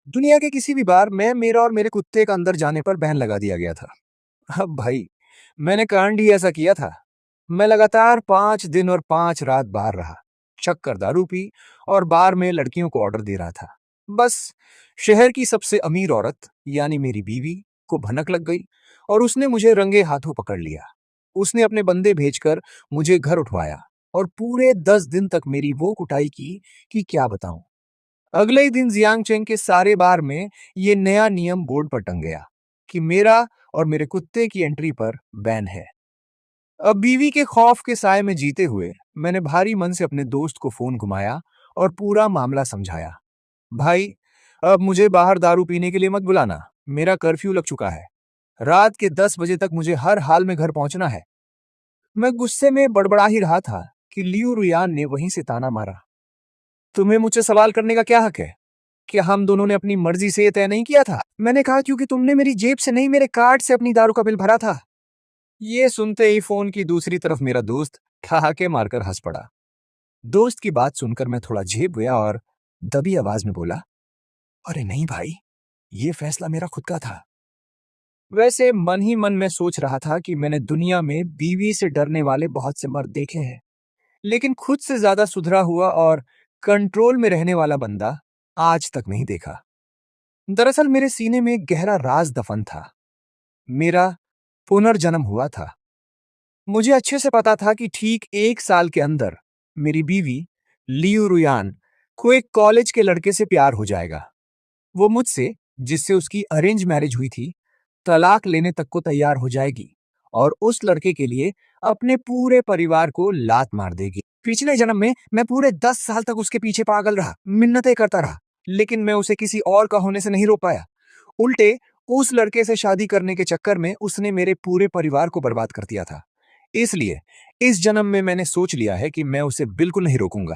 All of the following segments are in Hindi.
दुनिया के किसी भी बार में मेरा और मेरे कुत्ते का अंदर जाने पर बैन लगा दिया गया था। अब भाई, मैंने कांड ही ऐसा किया था। मैं लगातार 5 दिन और 5 रात बाहर रहा, शक्कर दारू पी और बार में लड़कियों को ऑर्डर दे रहा था। बस शहर की सबसे अमीर औरत यानी मेरी बीवी को भनक लग गई और उसने मुझे रंगे हाथों पकड़ लिया। उसने अपने बंदे भेजकर मुझे घर उठवाया और पूरे 10 दिन तक मेरी वो कुटाई की कि क्या बताऊं। अगले ही दिन जियांगचेंग के सारे बार में ये नया नियम बोर्ड पर टंग गया कि मेरा और मेरे कुत्ते की एंट्री पर बैन है। अब बीवी के खौफ के साए में जीते हुए मैंने भारी मन से अपने दोस्त को फोन घुमाया और पूरा मामला समझाया। भाई, अब मुझे बाहर दारू पीने के लिए मत बुलाना। मेरा कर्फ्यू लग चुका है। रात के 10 बजे तक मुझे हर हाल में घर पहुंचना है। मैं गुस्से में बड़बड़ा ही रहा था कि लियू रुयान ने वहीं से ताना मारा। तुम्हें मुझसे सवाल करने का क्या हक है? क्या हम दोनों ने अपनी मर्जी से ये तय नहीं किया था? मैंने कहा क्योंकि तुमने मेरी जेब से नहीं, मेरे कार्ड से अपनी दारू का बिल भरा था। ये सुनते ही फोन की दूसरी तरफ मेरा दोस्त ठहाके मारकर हंस पड़ा। दोस्त की बात सुनकर मैं थोड़ा झेप गया और दबी आवाज में बोला, अरे नहीं भाई, ये फैसला मेरा खुद का था। वैसे मन ही मन में सोच रहा था कि मैंने दुनिया में बीवी से डरने वाले बहुत से मर्द देखे हैं, लेकिन खुद से ज्यादा सुधरा हुआ और कंट्रोल में रहने वाला बंदा आज तक नहीं देखा। दरअसल मेरे सीने में एक गहरा राज दफन था। मेरा पुनर्जन्म हुआ था। मुझे अच्छे से पता था कि ठीक 1 साल के अंदर मेरी बीवी लियू रुयान को एक कॉलेज के लड़के से प्यार हो जाएगा। वो मुझसे, जिससे उसकी अरेंज मैरिज हुई थी, तलाक लेने तक को तैयार हो जाएगी और उस लड़के के लिए अपने पूरे परिवार को लात मार देगी। पिछले जन्म में मैं पूरे 10 साल तक उसके पीछे पागल रहा, मिन्नतें करता रहा, लेकिन मैं उसे किसी और का होने से नहीं रोक पाया। उल्टे उस लड़के से शादी करने के चक्कर में उसने मेरे पूरे परिवार को बर्बाद कर दिया था। इसलिए इस जन्म में मैंने सोच लिया है कि मैं उसे बिल्कुल नहीं रोकूंगा।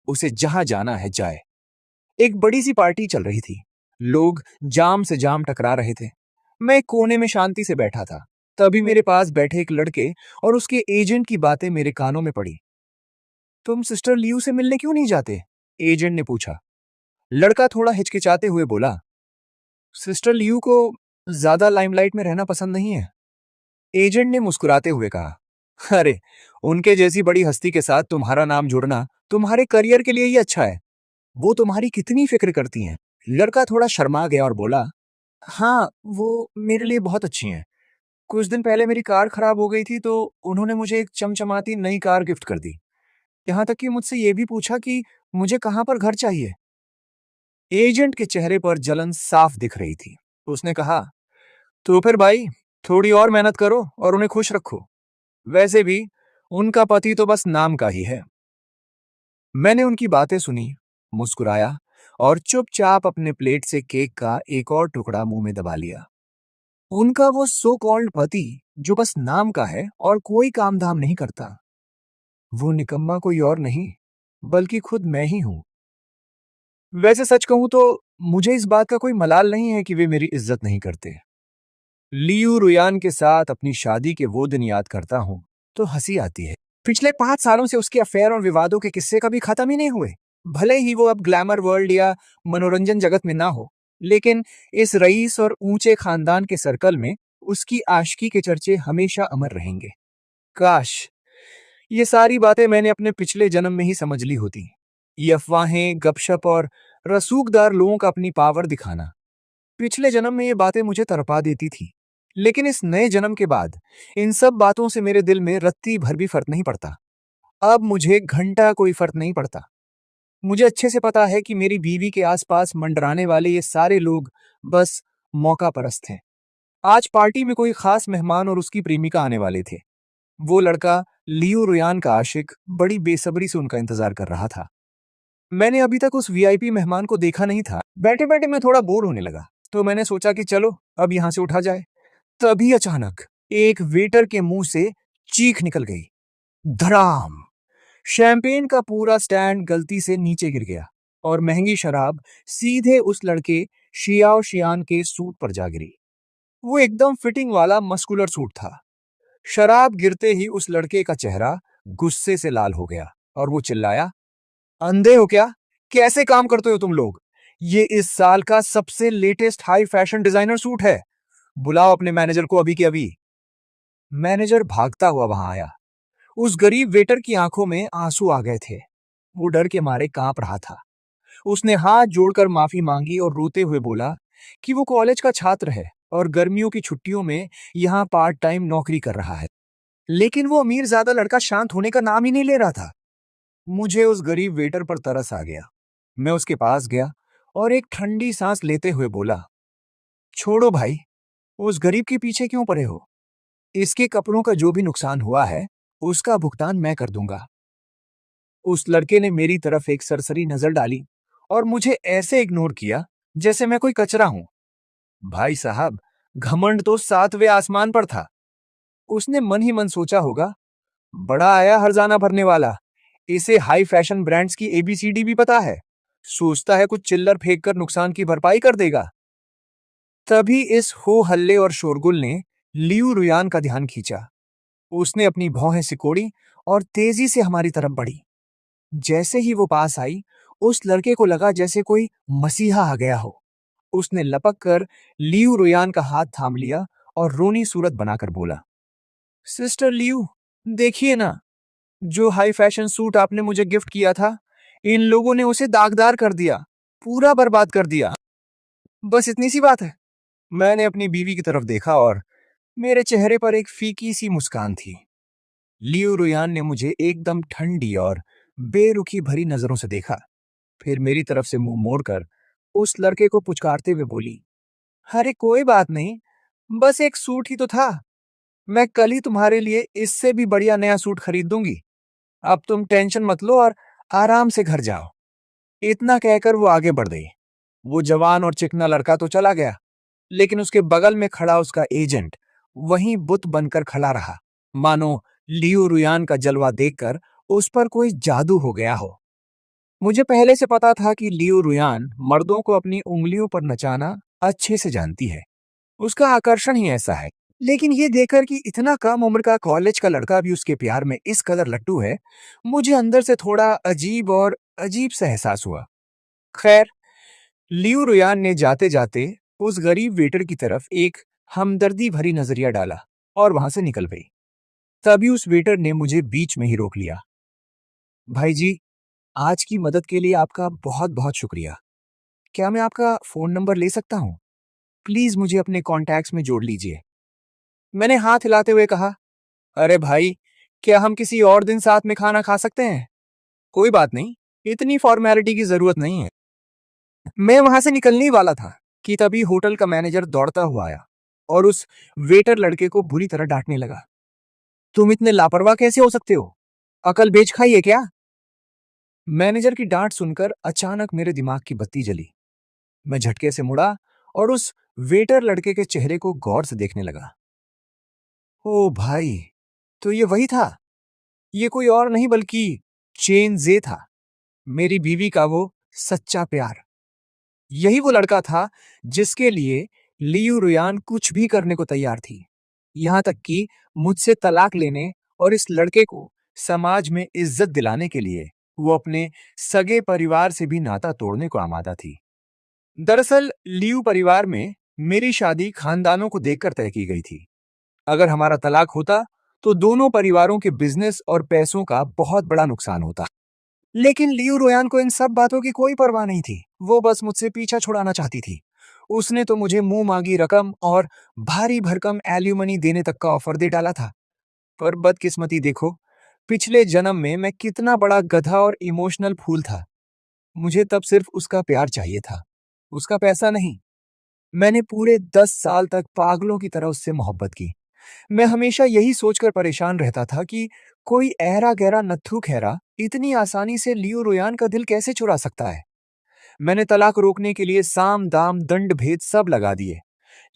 उसे जहां जाना है जाए। एक बड़ी सी पार्टी चल रही थी। लोग जाम से जाम टकरा रहे थे। मैं एक कोने में शांति से बैठा था। तभी मेरे पास बैठे एक लड़के और उसके एजेंट की बातें मेरे कानों में पड़ी। तुम सिस्टर लियू से मिलने क्यों नहीं जाते? एजेंट ने पूछा। लड़का थोड़ा हिचकिचाते हुए बोला, सिस्टर लियू को ज्यादा लाइमलाइट में रहना पसंद नहीं है। एजेंट ने मुस्कुराते हुए कहा, अरे, उनके जैसी बड़ी हस्ती के साथ तुम्हारा नाम जुड़ना तुम्हारे करियर के लिए ही अच्छा है। वो तुम्हारी कितनी फिक्र करती हैं। लड़का थोड़ा शर्मा गया और बोला, हाँ, वो मेरे लिए बहुत अच्छी हैं। कुछ दिन पहले मेरी कार खराब हो गई थी तो उन्होंने मुझे एक चमचमाती नई कार गिफ्ट कर दी। यहाँ तक कि मुझसे ये भी पूछा कि मुझे कहाँ पर घर चाहिए। एजेंट के चेहरे पर जलन साफ दिख रही थी। उसने कहा, तो फिर भाई, थोड़ी और मेहनत करो और उन्हें खुश रखो। वैसे भी उनका पति तो बस नाम का ही है। मैंने उनकी बातें सुनी, मुस्कुराया और चुपचाप अपने प्लेट से केक का एक और टुकड़ा मुंह में दबा लिया। उनका वो सो कॉल्ड पति जो बस नाम का है और कोई काम धाम नहीं करता, वो निकम्मा कोई और नहीं बल्कि खुद मैं ही हूं। वैसे सच कहूं तो मुझे इस बात का कोई मलाल नहीं है कि वे मेरी इज्जत नहीं करते। लियू रुयान के साथ अपनी शादी के वो दिन याद करता हूं तो हंसी आती है। पिछले 5 सालों से उसके अफेयर और विवादों के किस्से कभी खत्म ही नहीं हुए। भले ही वो अब ग्लैमर वर्ल्ड या मनोरंजन जगत में ना हो, लेकिन इस रईस और ऊंचे खानदान के सर्कल में उसकी आशिकी के चर्चे हमेशा अमर रहेंगे। काश ये सारी बातें मैंने अपने पिछले जन्म में ही समझ ली होती। ये अफवाहें, गपशप और रसूखदार लोगों का अपनी पावर दिखाना, पिछले जन्म में ये बातें मुझे तड़पा देती थी। लेकिन इस नए जन्म के बाद इन सब बातों से मेरे दिल में रत्ती भर भी फर्क नहीं पड़ता। अब मुझे घंटा कोई फर्क नहीं पड़ता। मुझे अच्छे से पता है कि मेरी बीवी के आसपास मंडराने वाले ये सारे लोग बस मौका परस्त हैं। आज पार्टी में कोई खास मेहमान और उसकी प्रेमिका आने वाले थे। वो लड़का, लियो रुयान का आशिक, बड़ी बेसब्री से उनका इंतजार कर रहा था। मैंने अभी तक उस वीआईपी मेहमान को देखा नहीं था। बैठे बैठे मैं थोड़ा बोर होने लगा, तो मैंने सोचा कि चलो अब यहां से उठा जाए। तभी अचानक एक वेटर के मुंह से चीख निकल गई। धड़ाम! शैंपेन का पूरा स्टैंड गलती से नीचे गिर गया और महंगी शराब सीधे उस लड़के शियाओ शियान के सूट पर जा गिरी। वो एकदम फिटिंग वाला मस्कुलर सूट था। शराब गिरते ही उस लड़के का चेहरा गुस्से से लाल हो गया और वो चिल्लाया, अंधे हो क्या? कैसे काम करते हो तुम लोग? ये इस साल का सबसे latest high fashion designer suit है। बुलाओ अपने मैनेजर को अभी के अभी। मैनेजर भागता हुआ वहां आया। उस गरीब वेटर की आंखों में आंसू आ गए थे। वो डर के मारे कांप रहा था। उसने हाथ जोड़कर माफी मांगी और रोते हुए बोला कि वो कॉलेज का छात्र है और गर्मियों की छुट्टियों में यहाँ पार्ट टाइम नौकरी कर रहा है। लेकिन वो अमीरजादा लड़का शांत होने का नाम ही नहीं ले रहा था। मुझे उस गरीब वेटर पर तरस आ गया। मैं उसके पास गया और एक ठंडी सांस लेते हुए बोला, छोड़ो भाई, उस गरीब के पीछे क्यों पड़े हो? इसके कपड़ों का जो भी नुकसान हुआ है उसका भुगतान मैं कर दूंगा। उस लड़के ने मेरी तरफ एक सरसरी नजर डाली और मुझे ऐसे इग्नोर किया जैसे मैं कोई कचरा हूं। भाई साहब, घमंड तो सातवें आसमान पर था। उसने मन ही मन सोचा होगा, बड़ा आया हरजाना भरने वाला, इसे हाई फैशन ब्रांड्स की एबीसीडी भी पता है। सोचता है कुछ चिल्लर फेंक कर नुकसान की भरपाई कर देगा। तभी इस हो हल्ले और शोरगुल ने लियू रुयान का ध्यान खींचा। उसने अपनी भौहें सिकोड़ी और तेजी से हमारी तरफ बढ़ी। जैसे ही वो पास आई, उस लड़के को लगा जैसे कोई मसीहा आ गया हो। उसने लपक कर लियू रुयान का हाथ थाम लिया और रोनी सूरत बनाकर बोला, सिस्टर लियू, देखिए ना, जो हाई फैशन सूट आपने मुझे गिफ्ट किया था, इन लोगों ने उसे दागदार कर दिया, पूरा बर्बाद कर दिया। बस इतनी सी बात है। मैंने अपनी बीवी की तरफ देखा और मेरे चेहरे पर एक फीकी सी मुस्कान थी। लियू रुयान ने मुझे एकदम ठंडी और बेरुखी भरी नजरों से देखा। फिर मेरी तरफ से मुंह मोड़कर उस लड़के को पुचकारते हुए बोली, अरे कोई बात नहीं, बस एक सूट ही तो था। मैं कल ही तुम्हारे लिए इससे भी बढ़िया नया सूट खरीद दूंगी। अब तुम टेंशन मत लो और आराम से घर जाओ। इतना कहकर वो आगे बढ़ गई। वो जवान और चिकना लड़का तो चला गया, लेकिन उसके बगल में खड़ा उसका एजेंट वहीं बुत बनकर खड़ा रहा, मानो लियू रुयान का जलवा देखकर उस पर कोई जादू हो गया हो। मुझे पहले से पता था कि लियू रुयान मर्दों को अपनी उंगलियों पर नचाना अच्छे से जानती है। उसका आकर्षण ही ऐसा है। लेकिन ये देखकर कि इतना कम उम्र का कॉलेज का लड़का भी उसके प्यार में इस कदर लट्टू है, मुझे अंदर से थोड़ा अजीब सा एहसास हुआ। खैर, लियू रुयान ने जाते जाते उस गरीब वेटर की तरफ एक हमदर्दी भरी नजरिया डाला और वहां से निकल गई। तभी उस वेटर ने मुझे बीच में ही रोक लिया। भाई जी, आज की मदद के लिए आपका बहुत बहुत शुक्रिया। क्या मैं आपका फोन नंबर ले सकता हूँ? प्लीज मुझे अपने कॉन्टैक्ट्स में जोड़ लीजिए। मैंने हाथ हिलाते हुए कहा, अरे भाई, क्या हम किसी और दिन साथ में खाना खा सकते हैं? कोई बात नहीं, इतनी फॉर्मेलिटी की जरूरत नहीं है। मैं वहां से निकलने ही वाला था कि तभी होटल का मैनेजर दौड़ता हुआ आया और उस वेटर लड़के को बुरी तरह डांटने लगा। तुम इतने लापरवाह कैसे हो सकते हो? अकल बेच खाई है क्या? मैनेजर की डांट सुनकर अचानक मेरे दिमाग की बत्ती जली। मैं झटके से मुड़ा और उस वेटर लड़के के चेहरे को गौर से देखने लगा। ओ भाई, तो ये वही था। ये कोई और नहीं बल्कि चेन जे था, मेरी बीवी का वो सच्चा प्यार। यही वो लड़का था जिसके लिए लियू रुयान कुछ भी करने को तैयार थी, यहां तक कि मुझसे तलाक लेने और इस लड़के को समाज में इज्जत दिलाने के लिए वो अपने सगे परिवार से भी नाता तोड़ने को आमादा थी। दरअसल लियू परिवार में मेरी शादी खानदानों को देखकर तय की गई थी। अगर हमारा तलाक होता तो दोनों परिवारों के बिजनेस और पैसों का बहुत बड़ा नुकसान होता। लेकिन लियू रोयान को इन सब बातों की कोई परवाह नहीं थी। वो बस मुझसे पीछा छुड़ाना चाहती थी। उसने तो मुझे मुंह मांगी रकम और भारी भरकम एल्यूमनी देने तक का ऑफर दे डाला था। पर बदकिस्मती देखो, पिछले जन्म में मैं कितना बड़ा गधा और इमोशनल फूल था। मुझे तब सिर्फ उसका प्यार चाहिए था, उसका पैसा नहीं। मैंने पूरे 10 साल तक पागलों की तरह उससे मोहब्बत की। मैं हमेशा यही सोचकर परेशान रहता था कि कोई ऐरा गहरा नत्थु खैरा इतनी आसानी से लियो रोयान का दिल कैसे चुरा सकता है। मैंने तलाक रोकने के लिए साम दाम दंड भेद सब लगा दिए,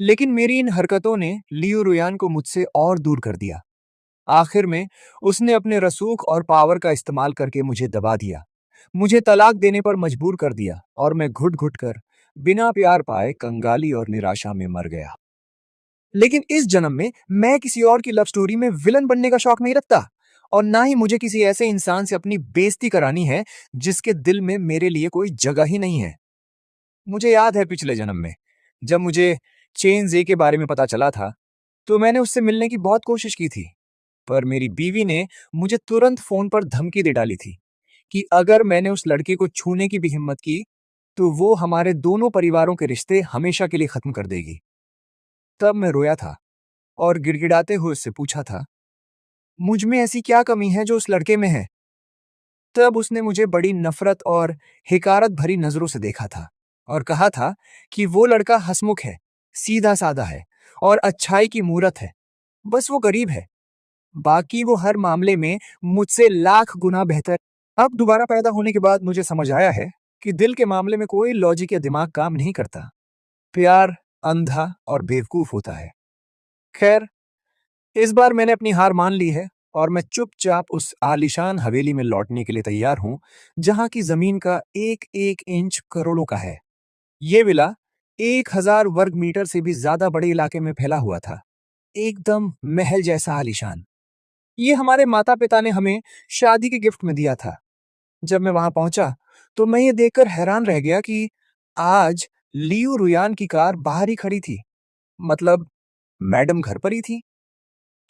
लेकिन मेरी इन हरकतों ने लियो रोयान को मुझसे और दूर कर दिया। आखिर में उसने अपने रसूख और पावर का इस्तेमाल करके मुझे दबा दिया, मुझे तलाक देने पर मजबूर कर दिया और मैं घुट घुट कर बिना प्यार पाए कंगाली और निराशा में मर गया। लेकिन इस जन्म में मैं किसी और की लव स्टोरी में विलन बनने का शौक नहीं रखता, और ना ही मुझे किसी ऐसे इंसान से अपनी बेइज्जती करानी है जिसके दिल में मेरे लिए कोई जगह ही नहीं है। मुझे याद है पिछले जन्म में जब मुझे चेन जे के बारे में पता चला था, तो मैंने उससे मिलने की बहुत कोशिश की थी। पर मेरी बीवी ने मुझे तुरंत फोन पर धमकी दे डाली थी कि अगर मैंने उस लड़के को छूने की भी हिम्मत की, तो वो हमारे दोनों परिवारों के रिश्ते हमेशा के लिए खत्म कर देगी। तब मैं रोया था और गिड़गिड़ाते हुए उससे पूछा था, मुझ में ऐसी क्या कमी है जो उस लड़के में है? तब उसने मुझे बड़ी नफरत और हिकारत भरी नजरों से देखा था और कहा था कि वो लड़का हंसमुख है, सीधा साधा है और अच्छाई की मूरत है। बस वो गरीब है, बाकी वो हर मामले में मुझसे लाख गुना बेहतर। अब दोबारा पैदा होने के बाद मुझे समझ आया है कि दिल के मामले में कोई लॉजिक या दिमाग काम नहीं करता। प्यार अंधा और बेवकूफ होता है। खैर, इस बार मैंने अपनी हार मान ली है और मैं चुपचाप उस आलीशान हवेली में लौटने के लिए तैयार हूं, जहां की जमीन का एक एक इंच करोड़ों का है। ये विला 1,000 वर्ग मीटर से भी ज्यादा बड़े इलाके में फैला हुआ था, एकदम महल जैसा आलीशान। ये हमारे माता पिता ने हमें शादी के गिफ्ट में दिया था। जब मैं वहां पहुंचा, तो मैं ये देखकर हैरान रह गया कि आज लियू रुयान की कार बाहर ही खड़ी थी। मतलब, मैडम घर पर ही थी।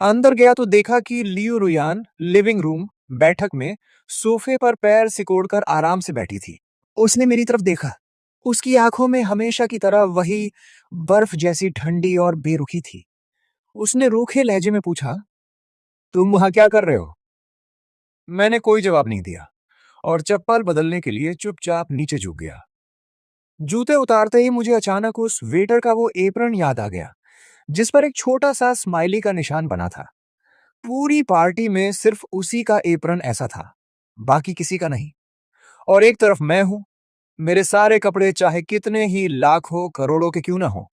अंदर गया तो देखा कि लियू रुयान लिविंग रूम बैठक में सोफे पर पैर सिकोड़कर आराम से बैठी थी। उसने मेरी तरफ देखा। उसकी आंखों में हमेशा की तरह वही बर्फ जैसी ठंडी और बेरुखी थी। उसने रूखे लहजे में पूछा, तुम वहां क्या कर रहे हो? मैंने कोई जवाब नहीं दिया और चप्पल बदलने के लिए चुपचाप नीचे झुक गया। जूते उतारते ही मुझे अचानक उस वेटर का वो एप्रन याद आ गया, जिस पर एक छोटा सा स्माइली का निशान बना था। पूरी पार्टी में सिर्फ उसी का एप्रन ऐसा था, बाकी किसी का नहीं। और एक तरफ मैं हूं, मेरे सारे कपड़े चाहे कितने ही लाखों करोड़ों के क्यों ना हो,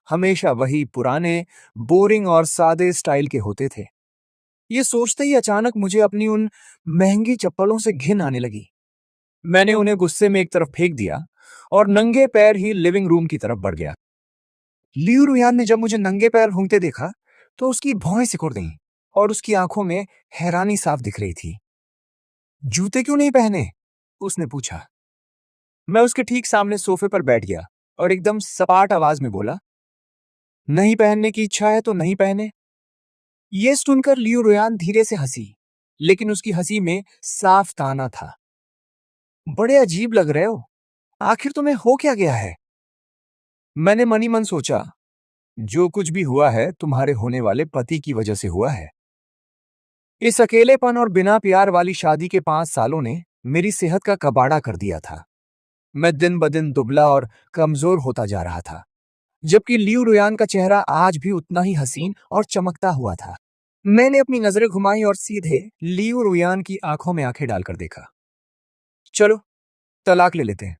हमेशा वही पुराने, बोरिंग और सादे स्टाइल के होते थे। ये सोचते ही अचानक मुझे अपनी उन महंगी चप्पलों से घिन आने लगी। मैंने उन्हें गुस्से में एक तरफ फेंक दिया और नंगे पैर ही लिविंग रूम की तरफ बढ़ गया। लियू रुयान ने जब मुझे नंगे पैर घूमते देखा, तो उसकी भौहें सिकुड़ गईं और उसकी आंखों में हैरानी साफ दिख रही थी। जूते क्यों नहीं पहने? उसने पूछा। मैं उसके ठीक सामने सोफे पर बैठ गया और एकदम सपाट आवाज में बोला, नहीं पहनने की इच्छा है तो नहीं पहने। यह सुनकर लियू रुयान धीरे से हंसी, लेकिन उसकी हंसी में साफ ताना था। बड़े अजीब लग रहे हो, आखिर तुम्हें हो क्या गया है? मैंने मनी मन सोचा, जो कुछ भी हुआ है तुम्हारे होने वाले पति की वजह से हुआ है। इस अकेलेपन और बिना प्यार वाली शादी के 5 सालों ने मेरी सेहत का कबाड़ा कर दिया था। मैं दिन ब दिन दुबला और कमजोर होता जा रहा था, जबकि लियू रुयान का चेहरा आज भी उतना ही हसीन और चमकता हुआ था। मैंने अपनी नजरें घुमाई और सीधे लियू रुयान की आंखों में आंखें डालकर देखा। चलो, तलाक ले लेते हैं।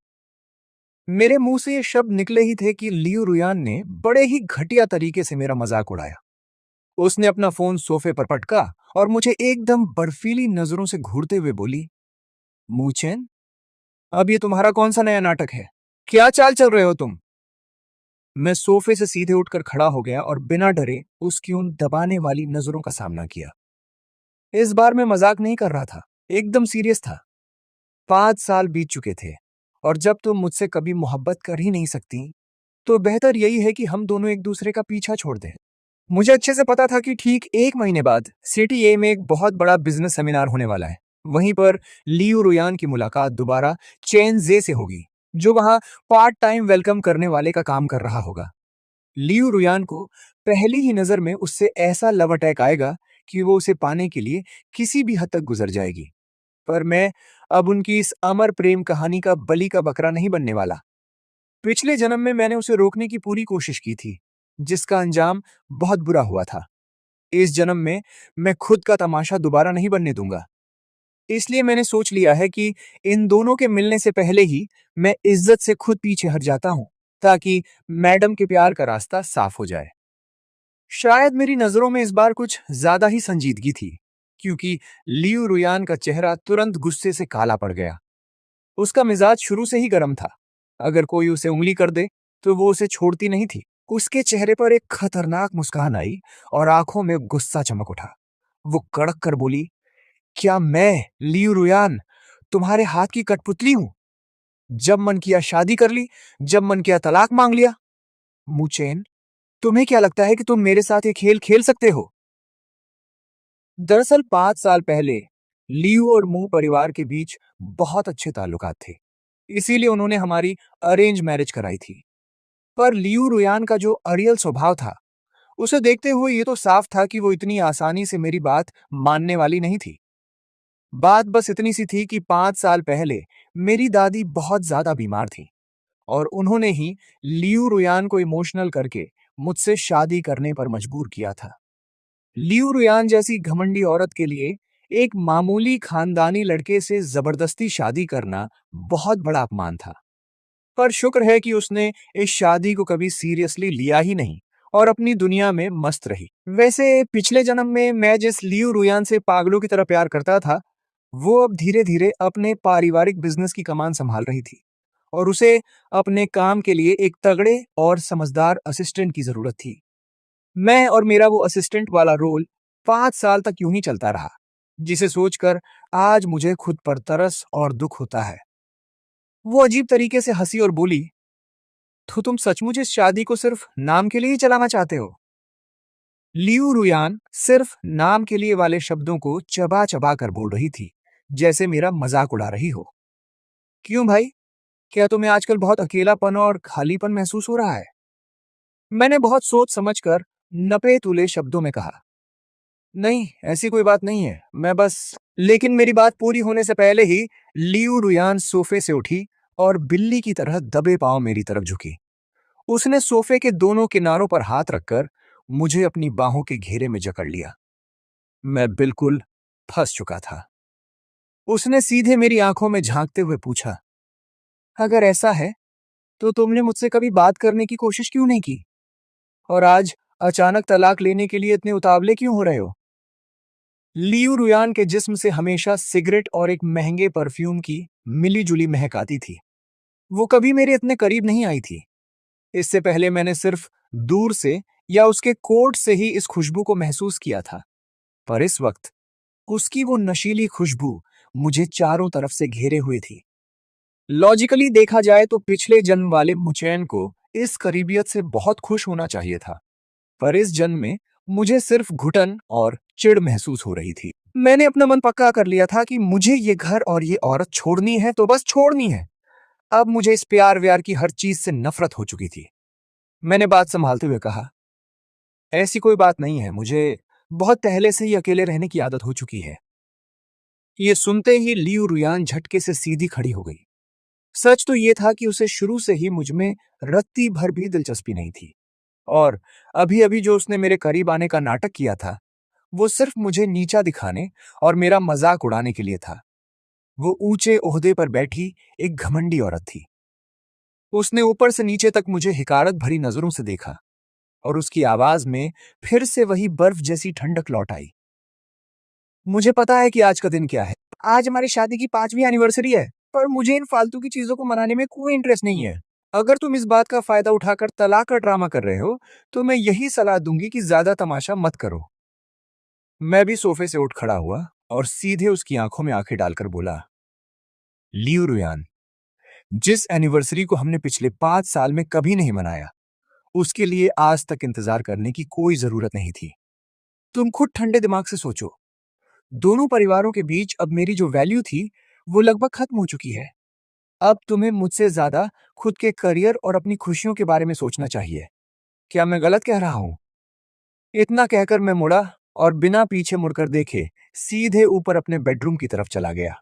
मेरे मुंह से ये शब्द निकले ही थे कि लियू रुयान ने बड़े ही घटिया तरीके से मेरा मजाक उड़ाया। उसने अपना फोन सोफे पर पटका और मुझे एकदम बर्फीली नजरों से घूरते हुए बोली, मूचेन, अब ये तुम्हारा कौन सा नया नाटक है? क्या चाल चल रहे हो तुम? मैं सोफे से सीधे उठकर खड़ा हो गया और बिना डरे उसकी उन दबाने वाली नजरों का सामना किया। इस बार मैं मजाक नहीं कर रहा था, एकदम सीरियस था। 5 साल बीत चुके थे और जब तुम मुझसे कभी मोहब्बत कर ही नहीं सकती, तो बेहतर यही है कि हम दोनों एक दूसरे का पीछा छोड़ दें। मुझे अच्छे से पता था कि ठीक 1 महीने बाद सिटी ए में एक बहुत बड़ा बिजनेस सेमिनार होने वाला है। वहीं पर लियू रुयान की मुलाकात दोबारा चेन जे से होगी, जो वहां पार्ट टाइम वेलकम करने वाले का काम कर रहा होगा। लियू रुयान को पहली ही नजर में उससे ऐसा लव अटैक आएगा कि वो उसे पाने के लिए किसी भी हद तक गुजर जाएगी। पर मैं अब उनकी इस अमर प्रेम कहानी का बलि का बकरा नहीं बनने वाला। पिछले जन्म में मैंने उसे रोकने की पूरी कोशिश की थी, जिसका अंजाम बहुत बुरा हुआ था। इस जन्म में मैं खुद का तमाशा दोबारा नहीं बनने दूंगा। इसलिए मैंने सोच लिया है कि इन दोनों के मिलने से पहले ही मैं इज्जत से खुद पीछे हट जाता हूं, ताकि मैडम के प्यार का रास्ता साफ हो जाए। शायद मेरी नजरों में इस बार कुछ ज्यादा ही संजीदगी थी, क्योंकि लियू रुयान का चेहरा तुरंत गुस्से से काला पड़ गया। उसका मिजाज शुरू से ही गर्म था। अगर कोई उसे उंगली कर दे, तो वो उसे छोड़ती नहीं थी। उसके चेहरे पर एक खतरनाक मुस्कान आई और आंखों में गुस्सा चमक उठा। वो कड़क कर बोली, क्या मैं, लियू रुयान, तुम्हारे हाथ की कठपुतली हूं? जब मन किया शादी कर ली, जब मन किया तलाक मांग लिया। मुचेन, तुम्हें क्या लगता है कि तुम मेरे साथ ये खेल खेल सकते हो? दरअसल 5 साल पहले लियू और मू परिवार के बीच बहुत अच्छे ताल्लुकात थे। इसीलिए उन्होंने हमारी अरेंज मैरिज कराई थी। पर लियू रुयान का जो अड़ियल स्वभाव था, उसे देखते हुए ये तो साफ था कि वो इतनी आसानी से मेरी बात मानने वाली नहीं थी। बात बस इतनी सी थी कि 5 साल पहले मेरी दादी बहुत ज्यादा बीमार थी और उन्होंने ही लियू रुयान को इमोशनल करके मुझसे शादी करने पर मजबूर किया था। लियू रुयान जैसी घमंडी औरत के लिए एक मामूली खानदानी लड़के से जबरदस्ती शादी करना बहुत बड़ा अपमान था। पर शुक्र है कि उसने इस शादी को कभी सीरियसली लिया ही नहीं और अपनी दुनिया में मस्त रही। वैसे पिछले जन्म में मैं जिस लियू रुयान से पागलों की तरह प्यार करता था, वो अब धीरे धीरे अपने पारिवारिक बिजनेस की कमान संभाल रही थी और उसे अपने काम के लिए एक तगड़े और समझदार असिस्टेंट की जरूरत थी। मैं और मेरा वो असिस्टेंट वाला रोल 5 साल तक यूं ही चलता रहा, जिसे सोचकर आज मुझे खुद पर तरस और दुख होता है। वो अजीब तरीके से हंसी और बोली, तो तुम सचमुच इस शादी को सिर्फ नाम के लिए ही चलाना चाहते हो? लियू रुयान सिर्फ नाम के लिए वाले शब्दों को चबा चबा कर बोल रही थी, जैसे मेरा मजाक उड़ा रही हो। क्यों भाई, क्या तुम्हें आजकल बहुत अकेलापन और खालीपन महसूस हो रहा है? मैंने बहुत सोच समझकर नपे तुले शब्दों में कहा, नहीं, ऐसी कोई बात नहीं है, मैं बस। लेकिन मेरी बात पूरी होने से पहले ही लियू रुयान सोफे से उठी और बिल्ली की तरह दबे पांव मेरी तरफ झुकी। उसने सोफे के दोनों किनारों पर हाथ रखकर मुझे अपनी बाहों के घेरे में जकड़ लिया। मैं बिल्कुल फंस चुका था। उसने सीधे मेरी आंखों में झांकते हुए पूछा, अगर ऐसा है तो तुमने मुझसे कभी बात करने की कोशिश क्यों नहीं की? और आज अचानक तलाक लेने के लिए इतने उतावले क्यों हो रहे हो? लियू रुयान के जिस्म से हमेशा सिगरेट और एक महंगे परफ्यूम की मिली जुली महक आती थी। वो कभी मेरे इतने करीब नहीं आई थी। इससे पहले मैंने सिर्फ दूर से या उसके कोट से ही इस खुशबू को महसूस किया था। पर इस वक्त उसकी वो नशीली खुशबू मुझे चारों तरफ से घेरे हुए थी। लॉजिकली देखा जाए तो पिछले जन्म वाले मुचैन को इस करीबियत से बहुत खुश होना चाहिए था, पर इस जन्म में मुझे सिर्फ घुटन और चिढ़ महसूस हो रही थी। मैंने अपना मन पक्का कर लिया था कि मुझे ये घर और ये औरत छोड़नी है तो बस छोड़नी है। अब मुझे इस प्यार व्यार की हर चीज से नफरत हो चुकी थी। मैंने बात संभालते हुए कहा, ऐसी कोई बात नहीं है, मुझे बहुत पहले से ही अकेले रहने की आदत हो चुकी है। ये सुनते ही लियू रुयान झटके से सीधी खड़ी हो गई। सच तो ये था कि उसे शुरू से ही मुझ में रत्ती भर भी दिलचस्पी नहीं थी और अभी अभी जो उसने मेरे करीब आने का नाटक किया था, वो सिर्फ मुझे नीचा दिखाने और मेरा मजाक उड़ाने के लिए था। वो ऊंचे ओहदे पर बैठी एक घमंडी औरत थी। उसने ऊपर से नीचे तक मुझे हिकारत भरी नजरों से देखा और उसकी आवाज में फिर से वही बर्फ जैसी ठंडक लौट आई। मुझे पता है कि आज का दिन क्या है। आज हमारी शादी की 5वीं एनिवर्सरी है, पर मुझे इन फालतू की चीजों को मनाने में कोई इंटरेस्ट नहीं है। अगर तुम इस बात का फायदा उठाकर तलाक का ड्रामा कर रहे हो, तो मैं यही सलाह दूंगी कि ज्यादा तमाशा मत करो। मैं भी सोफे से उठ खड़ा हुआ और सीधे उसकी आंखों में आंखें डालकर बोला, लियू रुयान, जिस एनिवर्सरी को हमने पिछले 5 साल में कभी नहीं मनाया, उसके लिए आज तक इंतजार करने की कोई जरूरत नहीं थी। तुम खुद ठंडे दिमाग से सोचो। दोनों परिवारों के बीच अब मेरी जो वैल्यू थी, वो लगभग खत्म हो चुकी है। अब तुम्हें मुझसे ज्यादा खुद के करियर और अपनी खुशियों के बारे में सोचना चाहिए। क्या मैं गलत कह रहा हूं? इतना कहकर मैं मुड़ा और बिना पीछे मुड़कर देखे सीधे ऊपर अपने बेडरूम की तरफ चला गया।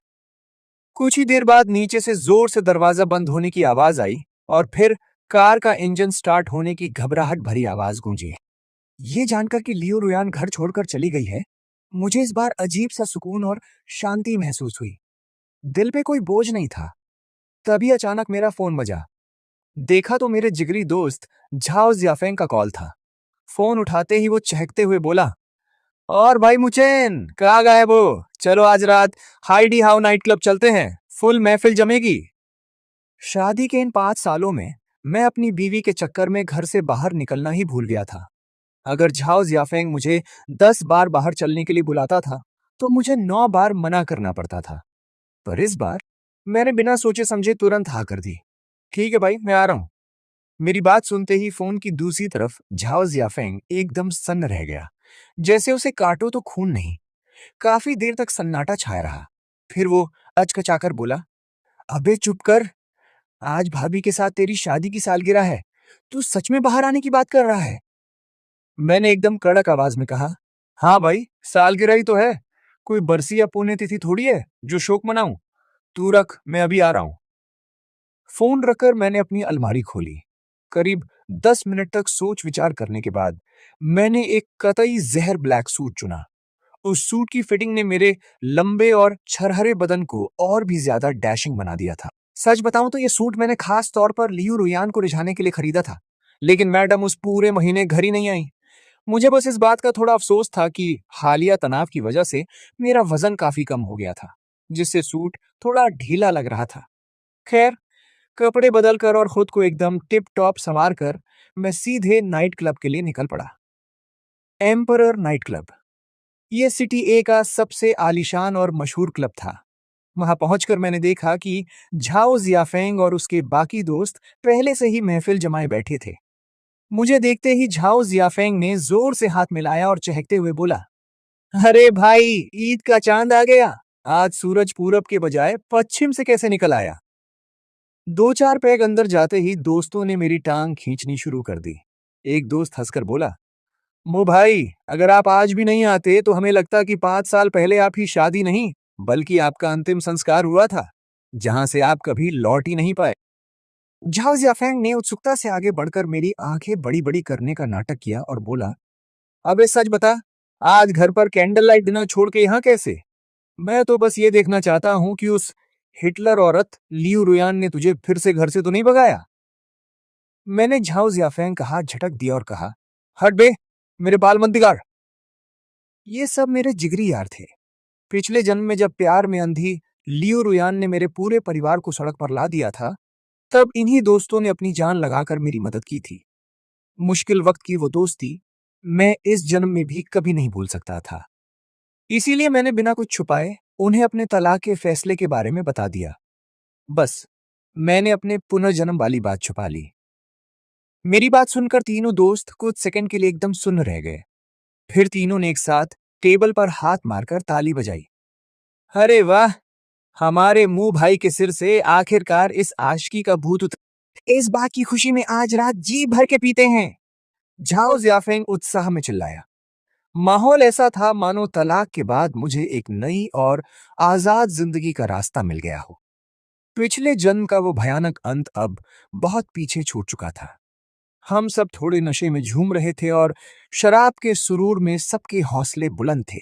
कुछ ही देर बाद नीचे से जोर से दरवाजा बंद होने की आवाज आई और फिर कार का इंजन स्टार्ट होने की घबराहट भरी आवाज गूंजी। ये जानकर कि लियो रुयान घर छोड़कर चली गई है, मुझे इस बार अजीब सा सुकून और शांति महसूस हुई। दिल पे कोई बोझ नहीं था। तभी अचानक मेरा फोन बजा। देखा तो मेरे जिगरी दोस्त झाओ जियाफेंग का कॉल था। फोन उठाते ही वो चहकते हुए बोला, और भाई मुचेन कहाँ गायब हो? चलो आज रात हाइडी हाउ नाइट क्लब चलते हैं, फुल महफिल जमेगी। शादी के इन 5 सालों में मैं अपनी बीवी के चक्कर में घर से बाहर निकलना ही भूल गया था। अगर झाओ जियाफेंग मुझे 10 बार बाहर चलने के लिए बुलाता था, तो मुझे 9 बार मना करना पड़ता था। पर इस बार मैंने बिना सोचे समझे तुरंत हाँ कर दी। ठीक है भाई, मैं आ रहा हूं। मेरी बात सुनते ही फोन की दूसरी तरफ झाओ जियाफेंग एकदम सन्न रह गया, जैसे उसे काटो तो खून नहीं। काफी देर तक सन्नाटा छाया रहा। फिर वो अचकचाकर बोला, अबे चुप कर। आज भाभी के साथ तेरी शादी की सालगिरह है। तू सच में बाहर आने की बात कर रहा है? मैंने एकदम कड़क आवाज में कहा, हाँ भाई, सालगिरह ही तो है। कोई बरसी या पुण्यतिथि थोड़ी है जो शोक मनाऊं। तू रख, मैं अभी आ रहा हूं। फोन रखकर मैंने अपनी अलमारी खोली। करीब 10 मिनट तक सोच विचार करने के बाद मैंने एक कतई जहर ब्लैक सूट चुना। उस सूट की फिटिंग ने मेरे लंबे और छरहरे बदन को और भी ज्यादा डैशिंग बना दिया था। सच बताऊं तो यह सूट मैंने खास तौर पर लियू रुयान को रिझाने के लिए खरीदा था, लेकिन मैडम उस पूरे महीने घर ही नहीं आई। मुझे बस इस बात का थोड़ा अफसोस था कि हालिया तनाव की वजह से मेरा वजन काफी कम हो गया था, जिससे सूट थोड़ा ढीला लग रहा था। खैर, कपड़े बदलकर और खुद को एकदम टिप टॉप संवार कर मैं सीधे नाइट क्लब के लिए निकल पड़ा। एम्परर नाइट क्लब ये सिटी ए का सबसे आलीशान और मशहूर क्लब था। वहां पहुंचकर मैंने देखा कि झाओ जियाफेंग और उसके बाकी दोस्त पहले से ही महफिल जमाए बैठे थे। मुझे देखते ही झाओ जियाफेंग ने जोर से हाथ मिलाया और चहकते हुए बोला, अरे भाई, ईद का चांद आ गया। आज सूरज पूरब के बजाय पश्चिम से कैसे निकल आया? दो चार पैग अंदर जाते ही दोस्तों ने मेरी टांग खींचनी शुरू कर दी। एक दोस्त हंसकर बोला, मो भाई, अगर आप आज भी नहीं आते तो हमें लगता कि 5 साल पहले आपकी शादी नहीं बल्कि आपका अंतिम संस्कार हुआ था, जहां से आप कभी लौट ही नहीं पाए। झाओ जियाफेंग ने उत्सुकता से आगे बढ़कर मेरी आंखें बड़ी बड़ी करने का नाटक किया और बोला, अबे सच बता, आज घर पर कैंडल लाइट डिनर छोड़ के यहाँ कैसे? मैं तो बस ये देखना चाहता हूं कि उस हिटलर औरत लियू रुयान ने तुझे फिर से घर से तो नहीं भगाया। मैंने झाओ जियाफेंग का हाथ झटक दिया और कहा, हट बे, मेरे बाल मत बिगाड़। ये सब मेरे जिगरी यार थे। पिछले जन्म में जब प्यार में अंधी लियो रुयान ने मेरे पूरे परिवार को सड़क पर ला दिया था, तब इन्हीं दोस्तों ने अपनी जान लगाकर मेरी मदद की थी। मुश्किल वक्त की वो दोस्ती मैं इस जन्म में भी कभी नहीं भूल सकता था। इसीलिए मैंने बिना कुछ छुपाए उन्हें अपने तलाक के फैसले के बारे में बता दिया। बस, मैंने अपने पुनर्जन्म वाली बात छुपा ली। मेरी बात सुनकर तीनों दोस्त कुछ सेकंड के लिए एकदम सुन्न रह गए। फिर तीनों ने एक साथ टेबल पर हाथ मारकर ताली बजाई। अरे वाह, हमारे मुंह भाई के सिर से आखिरकार इस आशिकी का भूत उतर। इस बात की खुशी में आज रात जी भर के पीते हैं। झाओ जियाफेंग उत्साह में चिल्लाया। माहौल ऐसा था मानो तलाक के बाद मुझे एक नई और आजाद जिंदगी का रास्ता मिल गया हो। पिछले जन्म का वो भयानक अंत अब बहुत पीछे छूट चुका था। हम सब थोड़े नशे में झूम रहे थे और शराब के सुरूर में सबके हौसले बुलंद थे।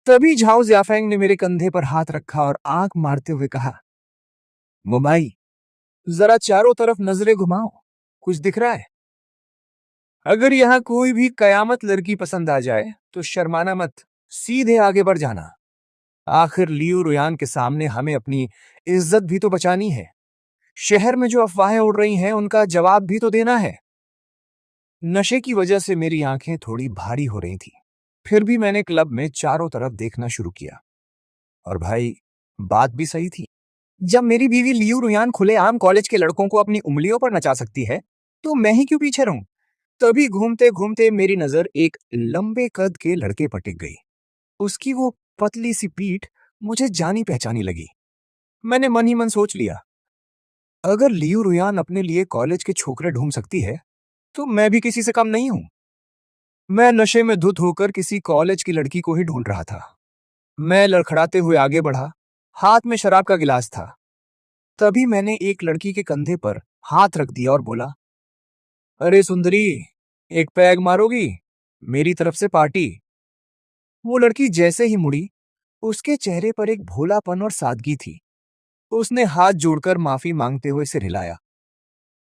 तभी झाओ जियाफेंग ने मेरे कंधे पर हाथ रखा और आंख मारते हुए कहा, मुमाई, जरा चारों तरफ नजरें घुमाओ, कुछ दिख रहा है? अगर यहां कोई भी कयामत लड़की पसंद आ जाए तो शर्माना मत, सीधे आगे बढ़ जाना। आखिर लियू रुयान के सामने हमें अपनी इज्जत भी तो बचानी है। शहर में जो अफवाहें उड़ रही हैं उनका जवाब भी तो देना है। नशे की वजह से मेरी आंखें थोड़ी भारी हो रही थी। फिर भी मैंने क्लब में चारों तरफ देखना शुरू किया। और भाई, बात भी सही थी। जब मेरी बीवी लियू रुयान खुलेआम कॉलेज के लड़कों को अपनी उंगलियों पर नचा सकती है, तो मैं ही क्यों पीछे रहूं? तभी घूमते घूमते मेरी नजर एक लंबे कद के लड़के पर टिक गई। उसकी वो पतली सी पीठ मुझे जानी पहचानी लगी। मैंने मन ही मन सोच लिया, अगर लियू रुयान अपने लिए कॉलेज के छोकरे ढूंढ सकती है, तो मैं भी किसी से कम नहीं हूं। मैं नशे में धुत होकर किसी कॉलेज की लड़की को ही ढूंढ रहा था। मैं लड़खड़ाते हुए आगे बढ़ा। हाथ में शराब का गिलास था। तभी मैंने एक लड़की के कंधे पर हाथ रख दिया और बोला, अरे सुंदरी, एक पैग मारोगी? मेरी तरफ से पार्टी। वो लड़की जैसे ही मुड़ी, उसके चेहरे पर एक भोलापन और सादगी थी। उसने हाथ जोड़कर माफी मांगते हुए सिर हिलाया।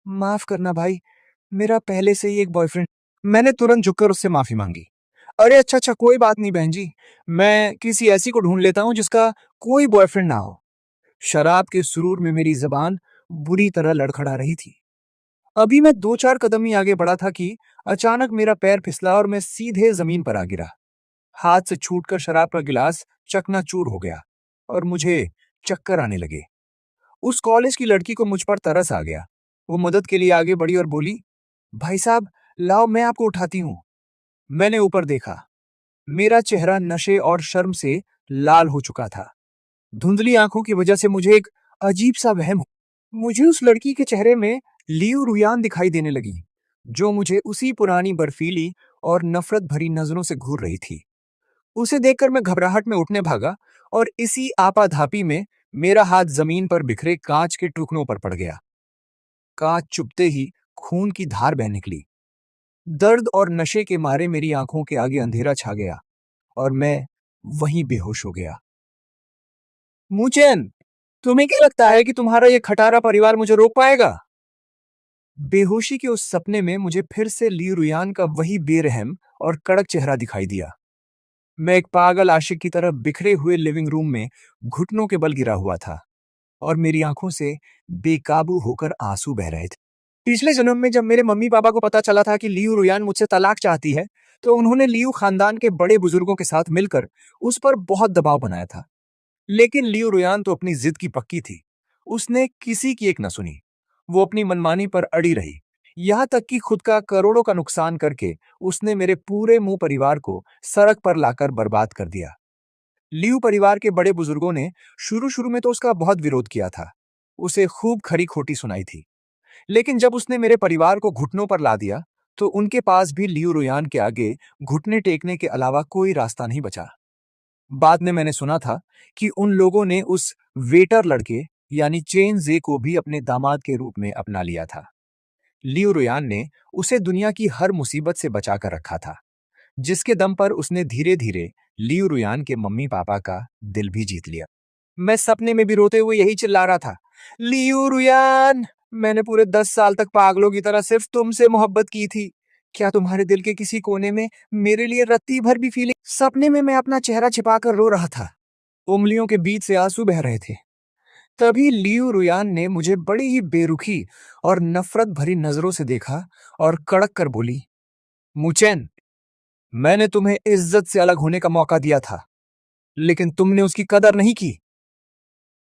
माफ करना भाई, मेरा पहले से ही एक बॉयफ्रेंड। मैंने तुरंत झुककर उससे माफी मांगी। अरे अच्छा अच्छा, कोई बात नहीं बहन जी, मैं किसी ऐसी को ढूंढ लेता हूं जिसका कोई बॉयफ्रेंड ना हो। शराब के सुरूर में मेरी जबान बुरी तरह लड़खड़ा रही थी। अभी मैं दो चार कदम ही आगे बढ़ा था कि अचानक मेरा पैर फिसला और मैं सीधे जमीन पर आ गिरा। हाथ से छूटकर शराब का गिलास चकनाचूर हो गया और मुझे चक्कर आने लगे। उस कॉलेज की लड़की को मुझ पर तरस आ गया। वो मदद के लिए आगे बढ़ी और बोली, भाई साहब, लाओ मैं आपको उठाती हूं। मैंने ऊपर देखा। मेरा चेहरा नशे और शर्म से लाल हो चुका था। धुंधली आंखों की वजह से मुझे एक अजीब सा वहम हुआ। मुझे उस लड़की के चेहरे में लियू रुयान दिखाई देने लगी, जो मुझे उसी पुरानी बर्फीली और नफरत भरी नजरों से घूर रही थी। उसे देखकर मैं घबराहट में उठने भागा और इसी आपाधापी में मेरा हाथ जमीन पर बिखरे कांच के टुकड़ों पर पड़ गया। कांच चुभते ही खून की धार बह निकली। दर्द और नशे के मारे मेरी आंखों के आगे अंधेरा छा गया और मैं वहीं बेहोश हो गया। मुचैन, तुम्हें क्या लगता है कि तुम्हारा ये खटारा परिवार मुझे रोक पाएगा? बेहोशी के उस सपने में मुझे फिर से ली रुयान का वही बेरहम और कड़क चेहरा दिखाई दिया। मैं एक पागल आशिक की तरह बिखरे हुए लिविंग रूम में घुटनों के बल गिरा हुआ था और मेरी आंखों से बेकाबू होकर आंसू बह रहे थे। पिछले जन्म में जब मेरे मम्मी पापा को पता चला था कि लियू रुयान मुझसे तलाक चाहती है, तो उन्होंने लियू खानदान के बड़े बुजुर्गों के साथ मिलकर उस पर बहुत दबाव बनाया था। लेकिन लियू रुयान तो अपनी जिद की पक्की थी। उसने किसी की एक न सुनी। वो अपनी मनमानी पर अड़ी रही। यहां तक कि खुद का करोड़ों का नुकसान करके उसने मेरे पूरे मुंह परिवार को सड़क पर लाकर बर्बाद कर दिया। लियू परिवार के बड़े बुजुर्गों ने शुरू शुरू में तो उसका बहुत विरोध किया था। उसे खूब खरी खोटी सुनाई थी। लेकिन जब उसने मेरे परिवार को घुटनों पर ला दिया, तो उनके पास भी लियू रुयान के आगे घुटने टेकने के अलावा कोई रास्ता नहीं बचा। बाद में मैंने सुना था कि उन लोगों ने उस वेटर लड़के यानी चेन जे को भी अपने दामाद के रूप में अपना लिया था। लियू रुयान ने उसे दुनिया की हर मुसीबत से बचाकर रखा था, जिसके दम पर उसने धीरे धीरे लियू रुयान के मम्मी पापा का दिल भी जीत लिया। मैं सपने में भी रोते हुए यही चिल्ला रहा था, लियू रुयान, मैंने पूरे 10 साल तक पागलों की तरह सिर्फ तुमसे मोहब्बत की थी। क्या तुम्हारे दिल के किसी कोने में मेरे लिए रत्ती भर भी फीलिंग? सपने में मैं अपना चेहरा छिपाकर रो रहा था। उंगलियों के बीच से आंसू बह रहे थे। तभी लियू रुयान ने मुझे बड़ी ही बेरुखी और नफरत भरी नजरों से देखा और कड़क कर बोली, मुचैन, मैंने तुम्हें इज्जत से अलग होने का मौका दिया था, लेकिन तुमने उसकी कदर नहीं की।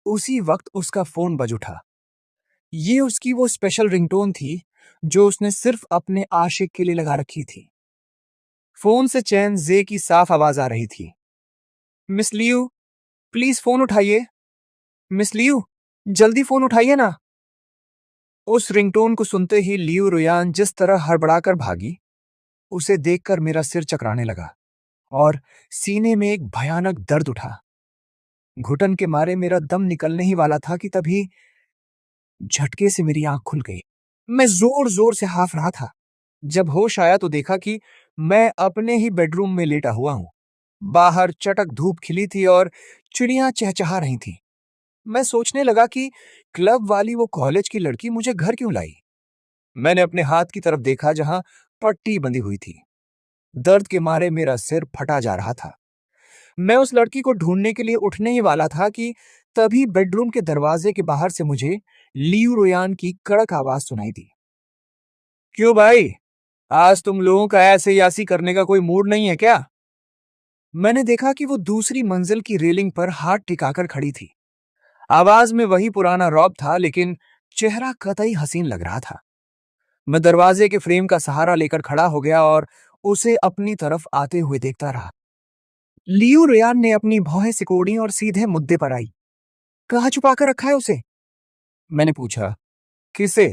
उसी वक्त उसका फोन बज उठा। ये उसकी वो स्पेशल रिंगटोन थी जो उसने सिर्फ अपने आशिक के लिए लगा रखी थी। फोन से चैन जे की साफ आवाज आ रही थी, मिस लियू, प्लीज फोन उठाइए। मिस लियू, जल्दी फोन उठाइए ना। उस रिंगटोन को सुनते ही लियू रुयान जिस तरह हड़बड़ाकर भागी, उसे देखकर मेरा सिर चकराने लगा और सीने में एक भयानक दर्द उठा। घुटन के मारे मेरा दम निकलने ही वाला था कि तभी झटके से मेरी आंख खुल गई। मैं जोर जोर से हाफ रहा था। जब होश आया तो देखा कि मैं अपने ही बेडरूम में लेटा हुआ हूं। बाहर चटक धूप खिली थी और चिड़ियां चहचहा रही थीं। मैं सोचने लगा कि क्लब वाली वो कॉलेज की लड़की मुझे घर क्यों लाई। मैंने अपने हाथ की तरफ देखा जहां पट्टी बंधी हुई थी। दर्द के मारे मेरा सिर फटा जा रहा था। मैं उस लड़की को ढूंढने के लिए उठने ही वाला था कि तभी बेडरूम के दरवाजे के बाहर से मुझे लियू रोयान की कड़क आवाज सुनाई दी। क्यों भाई, आज तुम लोगों का ऐसे यासी करने का कोई मूड नहीं है क्या? मैंने देखा कि वो दूसरी मंजिल की रेलिंग पर हाथ टिकाकर खड़ी थी। आवाज में वही पुराना रौब था, लेकिन चेहरा कतई हसीन लग रहा था। मैं दरवाजे के फ्रेम का सहारा लेकर खड़ा हो गया और उसे अपनी तरफ आते हुए देखता रहा। लियू रेयान ने अपनी भौहें सिकोड़ी और सीधे मुद्दे पर आई। कहाँ छुपा कर रखा है उसे? मैंने पूछा। किसे?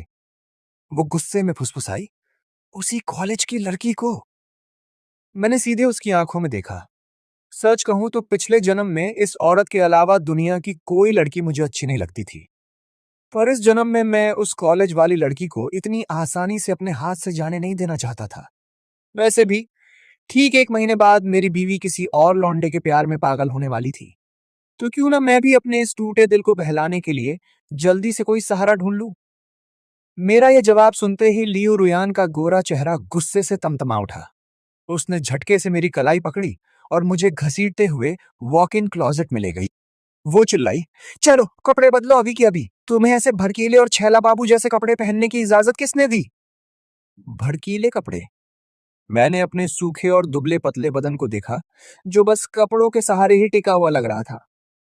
वो गुस्से में फुसफुसाई। उसी कॉलेज की लड़की को। मैंने सीधे उसकी आंखों में देखा। सच कहूं तो पिछले जन्म में इस औरत के अलावा दुनिया की कोई लड़की मुझे अच्छी नहीं लगती थी। पर इस जन्म में मैं उस कॉलेज वाली लड़की को इतनी आसानी से अपने हाथ से जाने नहीं देना चाहता था। वैसे भी ठीक 1 महीने बाद मेरी बीवी किसी और लौंडे के प्यार में पागल होने वाली थी। तो क्यों ना मैं भी अपने इस टूटे दिल को बहलाने के लिए जल्दी से कोई सहारा ढूंढ लूं। मेरा यह जवाब सुनते ही लियो रुयान का गोरा चेहरा गुस्से से तमतमा उठा। उसने झटके से मेरी कलाई पकड़ी और मुझे घसीटते हुए वॉक इन क्लोजेट में ले गई। वो चिल्लाई, चलो कपड़े बदलो अभी की अभी। तुम्हें ऐसे भड़कीले और छैला बाबू जैसे कपड़े पहनने की इजाजत किसने दी? भड़कीले कपड़े? मैंने अपने सूखे और दुबले पतले बदन को देखा, जो बस कपड़ों के सहारे ही टिका हुआ लग रहा था।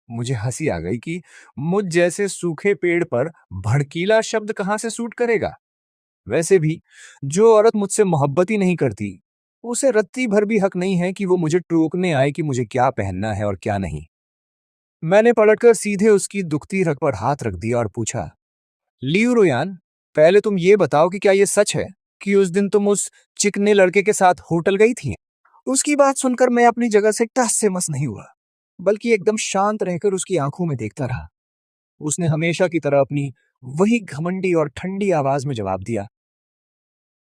मुझे हंसी आ गई कि मुझ जैसे सूखे पेड़ पर भड़कीला शब्द कहां से सूट करेगा। वैसे भी जो औरत मुझसे मोहब्बत ही नहीं करती, उसे रत्ती भर भी हक नहीं है कि वो मुझे टोकने आए कि मुझे क्या पहनना है और क्या नहीं। मैंने पलटकर सीधे उसकी दुखती रग पर हाथ रख दिया और पूछा, लियू रुयान, पहले तुम ये बताओ कि क्या ये सच है कि उस दिन तुम उस चिकने लड़के के साथ होटल गई थी? उसकी बात सुनकर मैं अपनी जगह से टस से मस नहीं हुआ, बल्कि एकदम शांत रहकर उसकी आंखों में देखता रहा। उसने हमेशा की तरह अपनी वही घमंडी और ठंडी आवाज में जवाब दिया,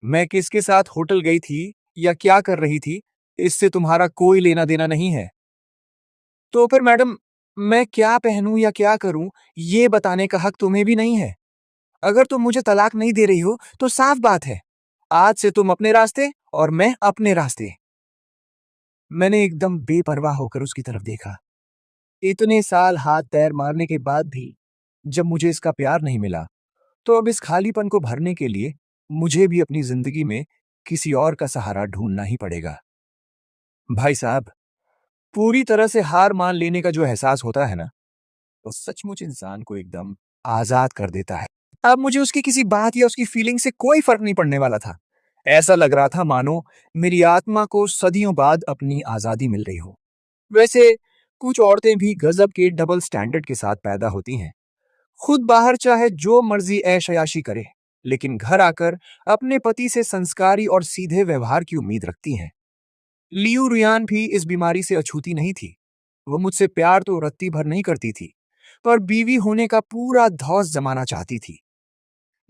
मैं किसके साथ होटल गई थी या क्या कर रही थी, इससे तुम्हारा कोई लेना देना नहीं है। तो फिर मैडम, मैं क्या पहनूं या क्या करूं, ये बताने का हक तुम्हें भी नहीं है। अगर तुम मुझे तलाक नहीं दे रही हो तो साफ बात है, आज से तुम अपने रास्ते और मैं अपने रास्ते। मैंने एकदम बेपरवाह होकर उसकी तरफ देखा। इतने साल हाथ पैर मारने के बाद भी जब मुझे इसका प्यार नहीं मिला, तो अब इस खालीपन को भरने के लिए मुझे भी अपनी जिंदगी में किसी और का सहारा ढूंढना ही पड़ेगा। भाई साहब, पूरी तरह से हार मान लेने का जो एहसास होता है ना, तो सचमुच इंसान को एकदम आजाद कर देता है। अब मुझे उसकी किसी बात या उसकी फीलिंग से कोई फर्क नहीं पड़ने वाला था। ऐसा लग रहा था मानो मेरी आत्मा को सदियों बाद अपनी आजादी मिल रही हो। वैसे कुछ औरतें भी गजब के डबल स्टैंडर्ड के साथ पैदा होती हैं। खुद बाहर चाहे जो मर्जी ऐश-अयाशी करे, लेकिन घर आकर अपने पति से संस्कारी और सीधे व्यवहार की उम्मीद रखती हैं। लियू रुयान भी इस बीमारी से अछूती नहीं थी। वो मुझसे प्यार तो रत्ती भर नहीं करती थी, पर बीवी होने का पूरा धौंस जमाना चाहती थी।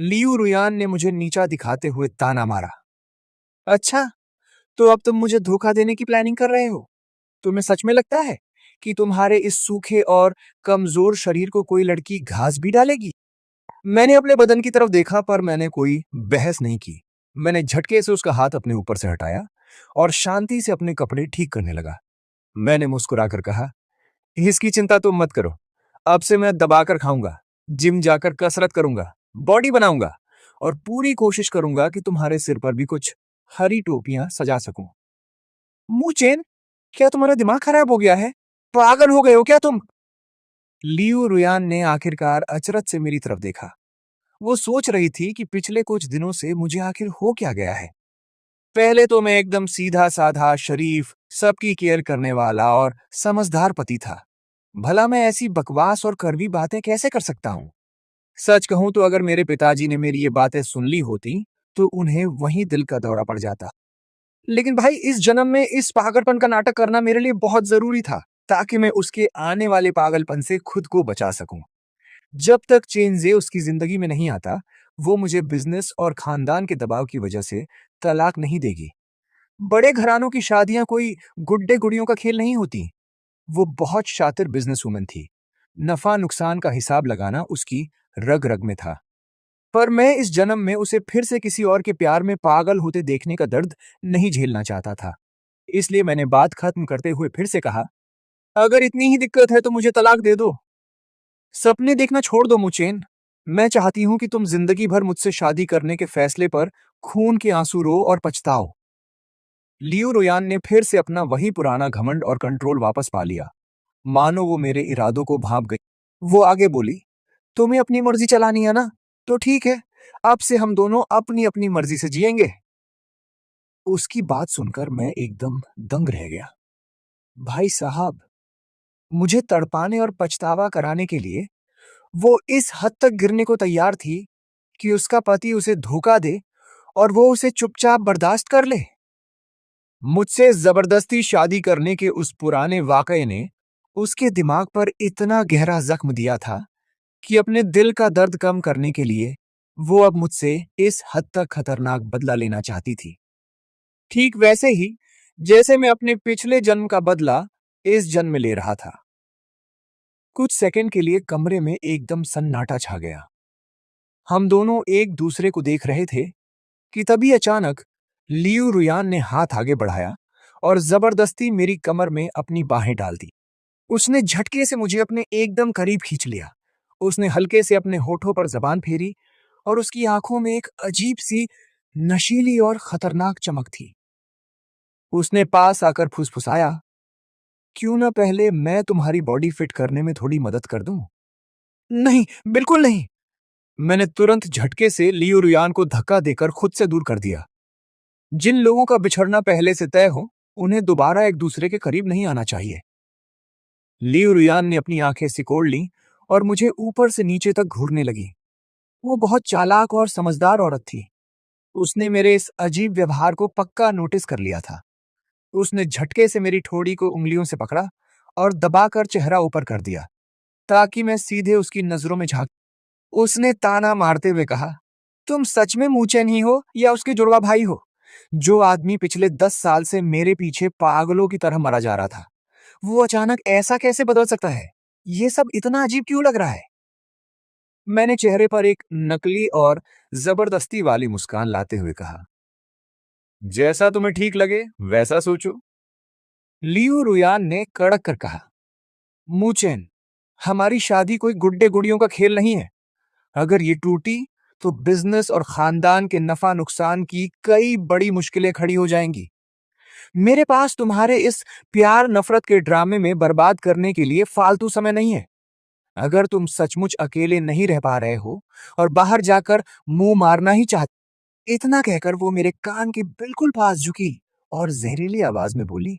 लियू रुयान ने मुझे नीचा दिखाते हुए ताना मारा, अच्छा, तो अब तुम मुझे धोखा देने की प्लानिंग कर रहे हो? तुम्हें सच में लगता है कि तुम्हारे इस सूखे और कमजोर शरीर को कोई लड़की घास भी डालेगी? मैंने अपने बदन की तरफ देखा, पर मैंने कोई बहस नहीं की। मैंने झटके से उसका हाथ अपने ऊपर से हटाया और शांति से अपने कपड़े ठीक करने लगा। मैंने मुस्कुराकर कहा, इसकी चिंता तुम मत करो। अब से मैं दबाकर खाऊंगा, जिम जाकर कसरत करूंगा, बॉडी बनाऊंगा और पूरी कोशिश करूंगा कि तुम्हारे सिर पर भी कुछ हरी टोपियां सजा सकूं। मुंह चैन, क्या तुम्हारा दिमाग खराब हो गया है? पागल हो गए हो क्या तुम? लियू रुयान ने आखिरकार अचरज से मेरी तरफ देखा। वो सोच रही थी कि पिछले कुछ दिनों से मुझे आखिर हो क्या गया है। पहले तो मैं एकदम सीधा साधा, शरीफ, सबकी केयर करने वाला और समझदार पति था। भला मैं ऐसी बकवास और कड़वी बातें कैसे कर सकता हूँ? सच कहूं तो अगर मेरे पिताजी ने मेरी ये बातें सुन ली होती, तो उन्हें वहीं दिल का दौरा पड़ जाता। लेकिन भाई, इस जन्म में इस पागलपन का नाटक करना मेरे लिए बहुत जरूरी था, ताकि मैं उसके आने वाले पागलपन से खुद को बचा सकूं। जब तक चेंजे उसकी जिंदगी में नहीं आता, वो मुझे बिजनेस और खानदान के दबाव की वजह से तलाक नहीं देगी। बड़े घरानों की शादियां कोई गुड्डे गुड़ियों का खेल नहीं होती। वो बहुत शातिर बिजनेस वुमन थी। नफा नुकसान का हिसाब लगाना उसकी रग रग में था। पर मैं इस जन्म में उसे फिर से किसी और के प्यार में पागल होते देखने का दर्द नहीं झेलना चाहता था। इसलिए मैंने बात खत्म करते हुए फिर से कहा, अगर इतनी ही दिक्कत है तो मुझे तलाक दे दो। सपने देखना छोड़ दो मुचेन। मैं चाहती हूं कि तुम जिंदगी भर मुझसे शादी करने के फैसले पर खून के आंसू रो और पछताओ। लियो रोयान ने फिर से अपना वही पुराना घमंड और कंट्रोल वापस पा लिया, मानो वो मेरे इरादों को भांप गई। वो आगे बोली, तुम्हें अपनी मर्जी चलानी है ना, तो ठीक है, अब से हम दोनों अपनी अपनी मर्जी से जिएंगे। उसकी बात सुनकर मैं एकदम दंग रह गया। भाई साहब, मुझे तड़पाने और पछतावा कराने के लिए वो इस हद तक गिरने को तैयार थी कि उसका पति उसे धोखा दे और वो उसे चुपचाप बर्दाश्त कर ले। मुझसे जबरदस्ती शादी करने के उस पुराने वाकये ने उसके दिमाग पर इतना गहरा जख्म दिया था कि अपने दिल का दर्द कम करने के लिए वो अब मुझसे इस हद तक खतरनाक बदला लेना चाहती थी। ठीक वैसे ही जैसे मैं अपने पिछले जन्म का बदला इस जन्म में ले रहा था। कुछ सेकंड के लिए कमरे में एकदम सन्नाटा छा गया। हम दोनों एक दूसरे को देख रहे थे कि तभी अचानक लियू रुयान ने हाथ आगे बढ़ाया और जबरदस्ती मेरी कमर में अपनी बाहें डाल दी। उसने झटके से मुझे अपने एकदम करीब खींच लिया। उसने हल्के से अपने होठों पर जबान फेरी और उसकी आंखों में एक अजीब सी नशीली और खतरनाक चमक थी। उसने पास आकर फुसफुसाया, क्यों ना पहले मैं तुम्हारी बॉडी फिट करने में थोड़ी मदद कर दूं? नहीं, बिल्कुल नहीं। मैंने तुरंत झटके से लियू रुयान को धक्का देकर खुद से दूर कर दिया। जिन लोगों का बिछड़ना पहले से तय हो, उन्हें दोबारा एक दूसरे के करीब नहीं आना चाहिए। लियू रुयान ने अपनी आंखें सिकोड़ लीं और मुझे ऊपर से नीचे तक घूरने लगी। वो बहुत चालाक और समझदार औरत थी। उसने मेरे इस अजीब व्यवहार को पक्का नोटिस कर लिया था। उसने झटके से मेरी ठोड़ी को उंगलियों से पकड़ा और दबाकर चेहरा ऊपर कर दिया, ताकि मैं सीधे उसकी नजरों में झांक। उसने ताना मारते हुए कहा, तुम सच में मूचेन ही हो या उसके जुड़वा भाई हो? जो आदमी पिछले 10 साल से मेरे पीछे पागलों की तरह मरा जा रहा था, वो अचानक ऐसा कैसे बदल सकता है? ये सब इतना अजीब क्यों लग रहा है? मैंने चेहरे पर एक नकली और जबरदस्ती वाली मुस्कान लाते हुए कहा, जैसा तुम्हें ठीक लगे वैसा सोचो। लियू रुयान ने कड़क कर कहा, मूचेन, हमारी शादी कोई गुड्डे गुड़ियों का खेल नहीं है। अगर ये टूटी तो बिजनेस और खानदान के नफा नुकसान की कई बड़ी मुश्किलें खड़ी हो जाएंगी। मेरे पास तुम्हारे इस प्यार नफरत के ड्रामे में बर्बाद करने के लिए फालतू समय नहीं है। अगर तुम सचमुच अकेले नहीं रह पा रहे हो और बाहर जाकर मुंह मारना ही चाहते। इतना कहकर वो मेरे कान के बिल्कुल पास झुकी और जहरीली आवाज में बोली,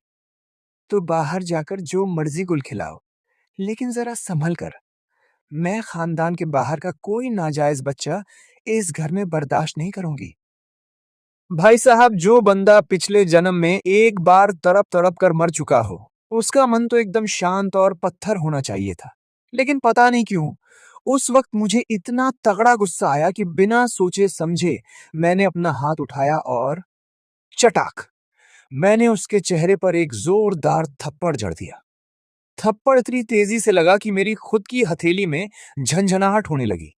तो बाहर जाकर जो मर्जी गुल खिलाओ, लेकिन जरा संभल कर। मैं खानदान के बाहर का कोई नाजायज बच्चा इस घर में बर्दाश्त नहीं करूंगी। भाई साहब, जो बंदा पिछले जन्म में एक बार तड़प तड़प कर मर चुका हो, उसका मन तो एकदम शांत और पत्थर होना चाहिए था। लेकिन पता नहीं क्यों उस वक्त मुझे इतना तगड़ा गुस्सा आया कि बिना सोचे समझे मैंने अपना हाथ उठाया और चटाक, मैंने उसके चेहरे पर एक जोरदार थप्पड़ जड़ दिया। थप्पड़ इतनी तेजी से लगा कि मेरी खुद की हथेली में झंझनाहट होने लगी।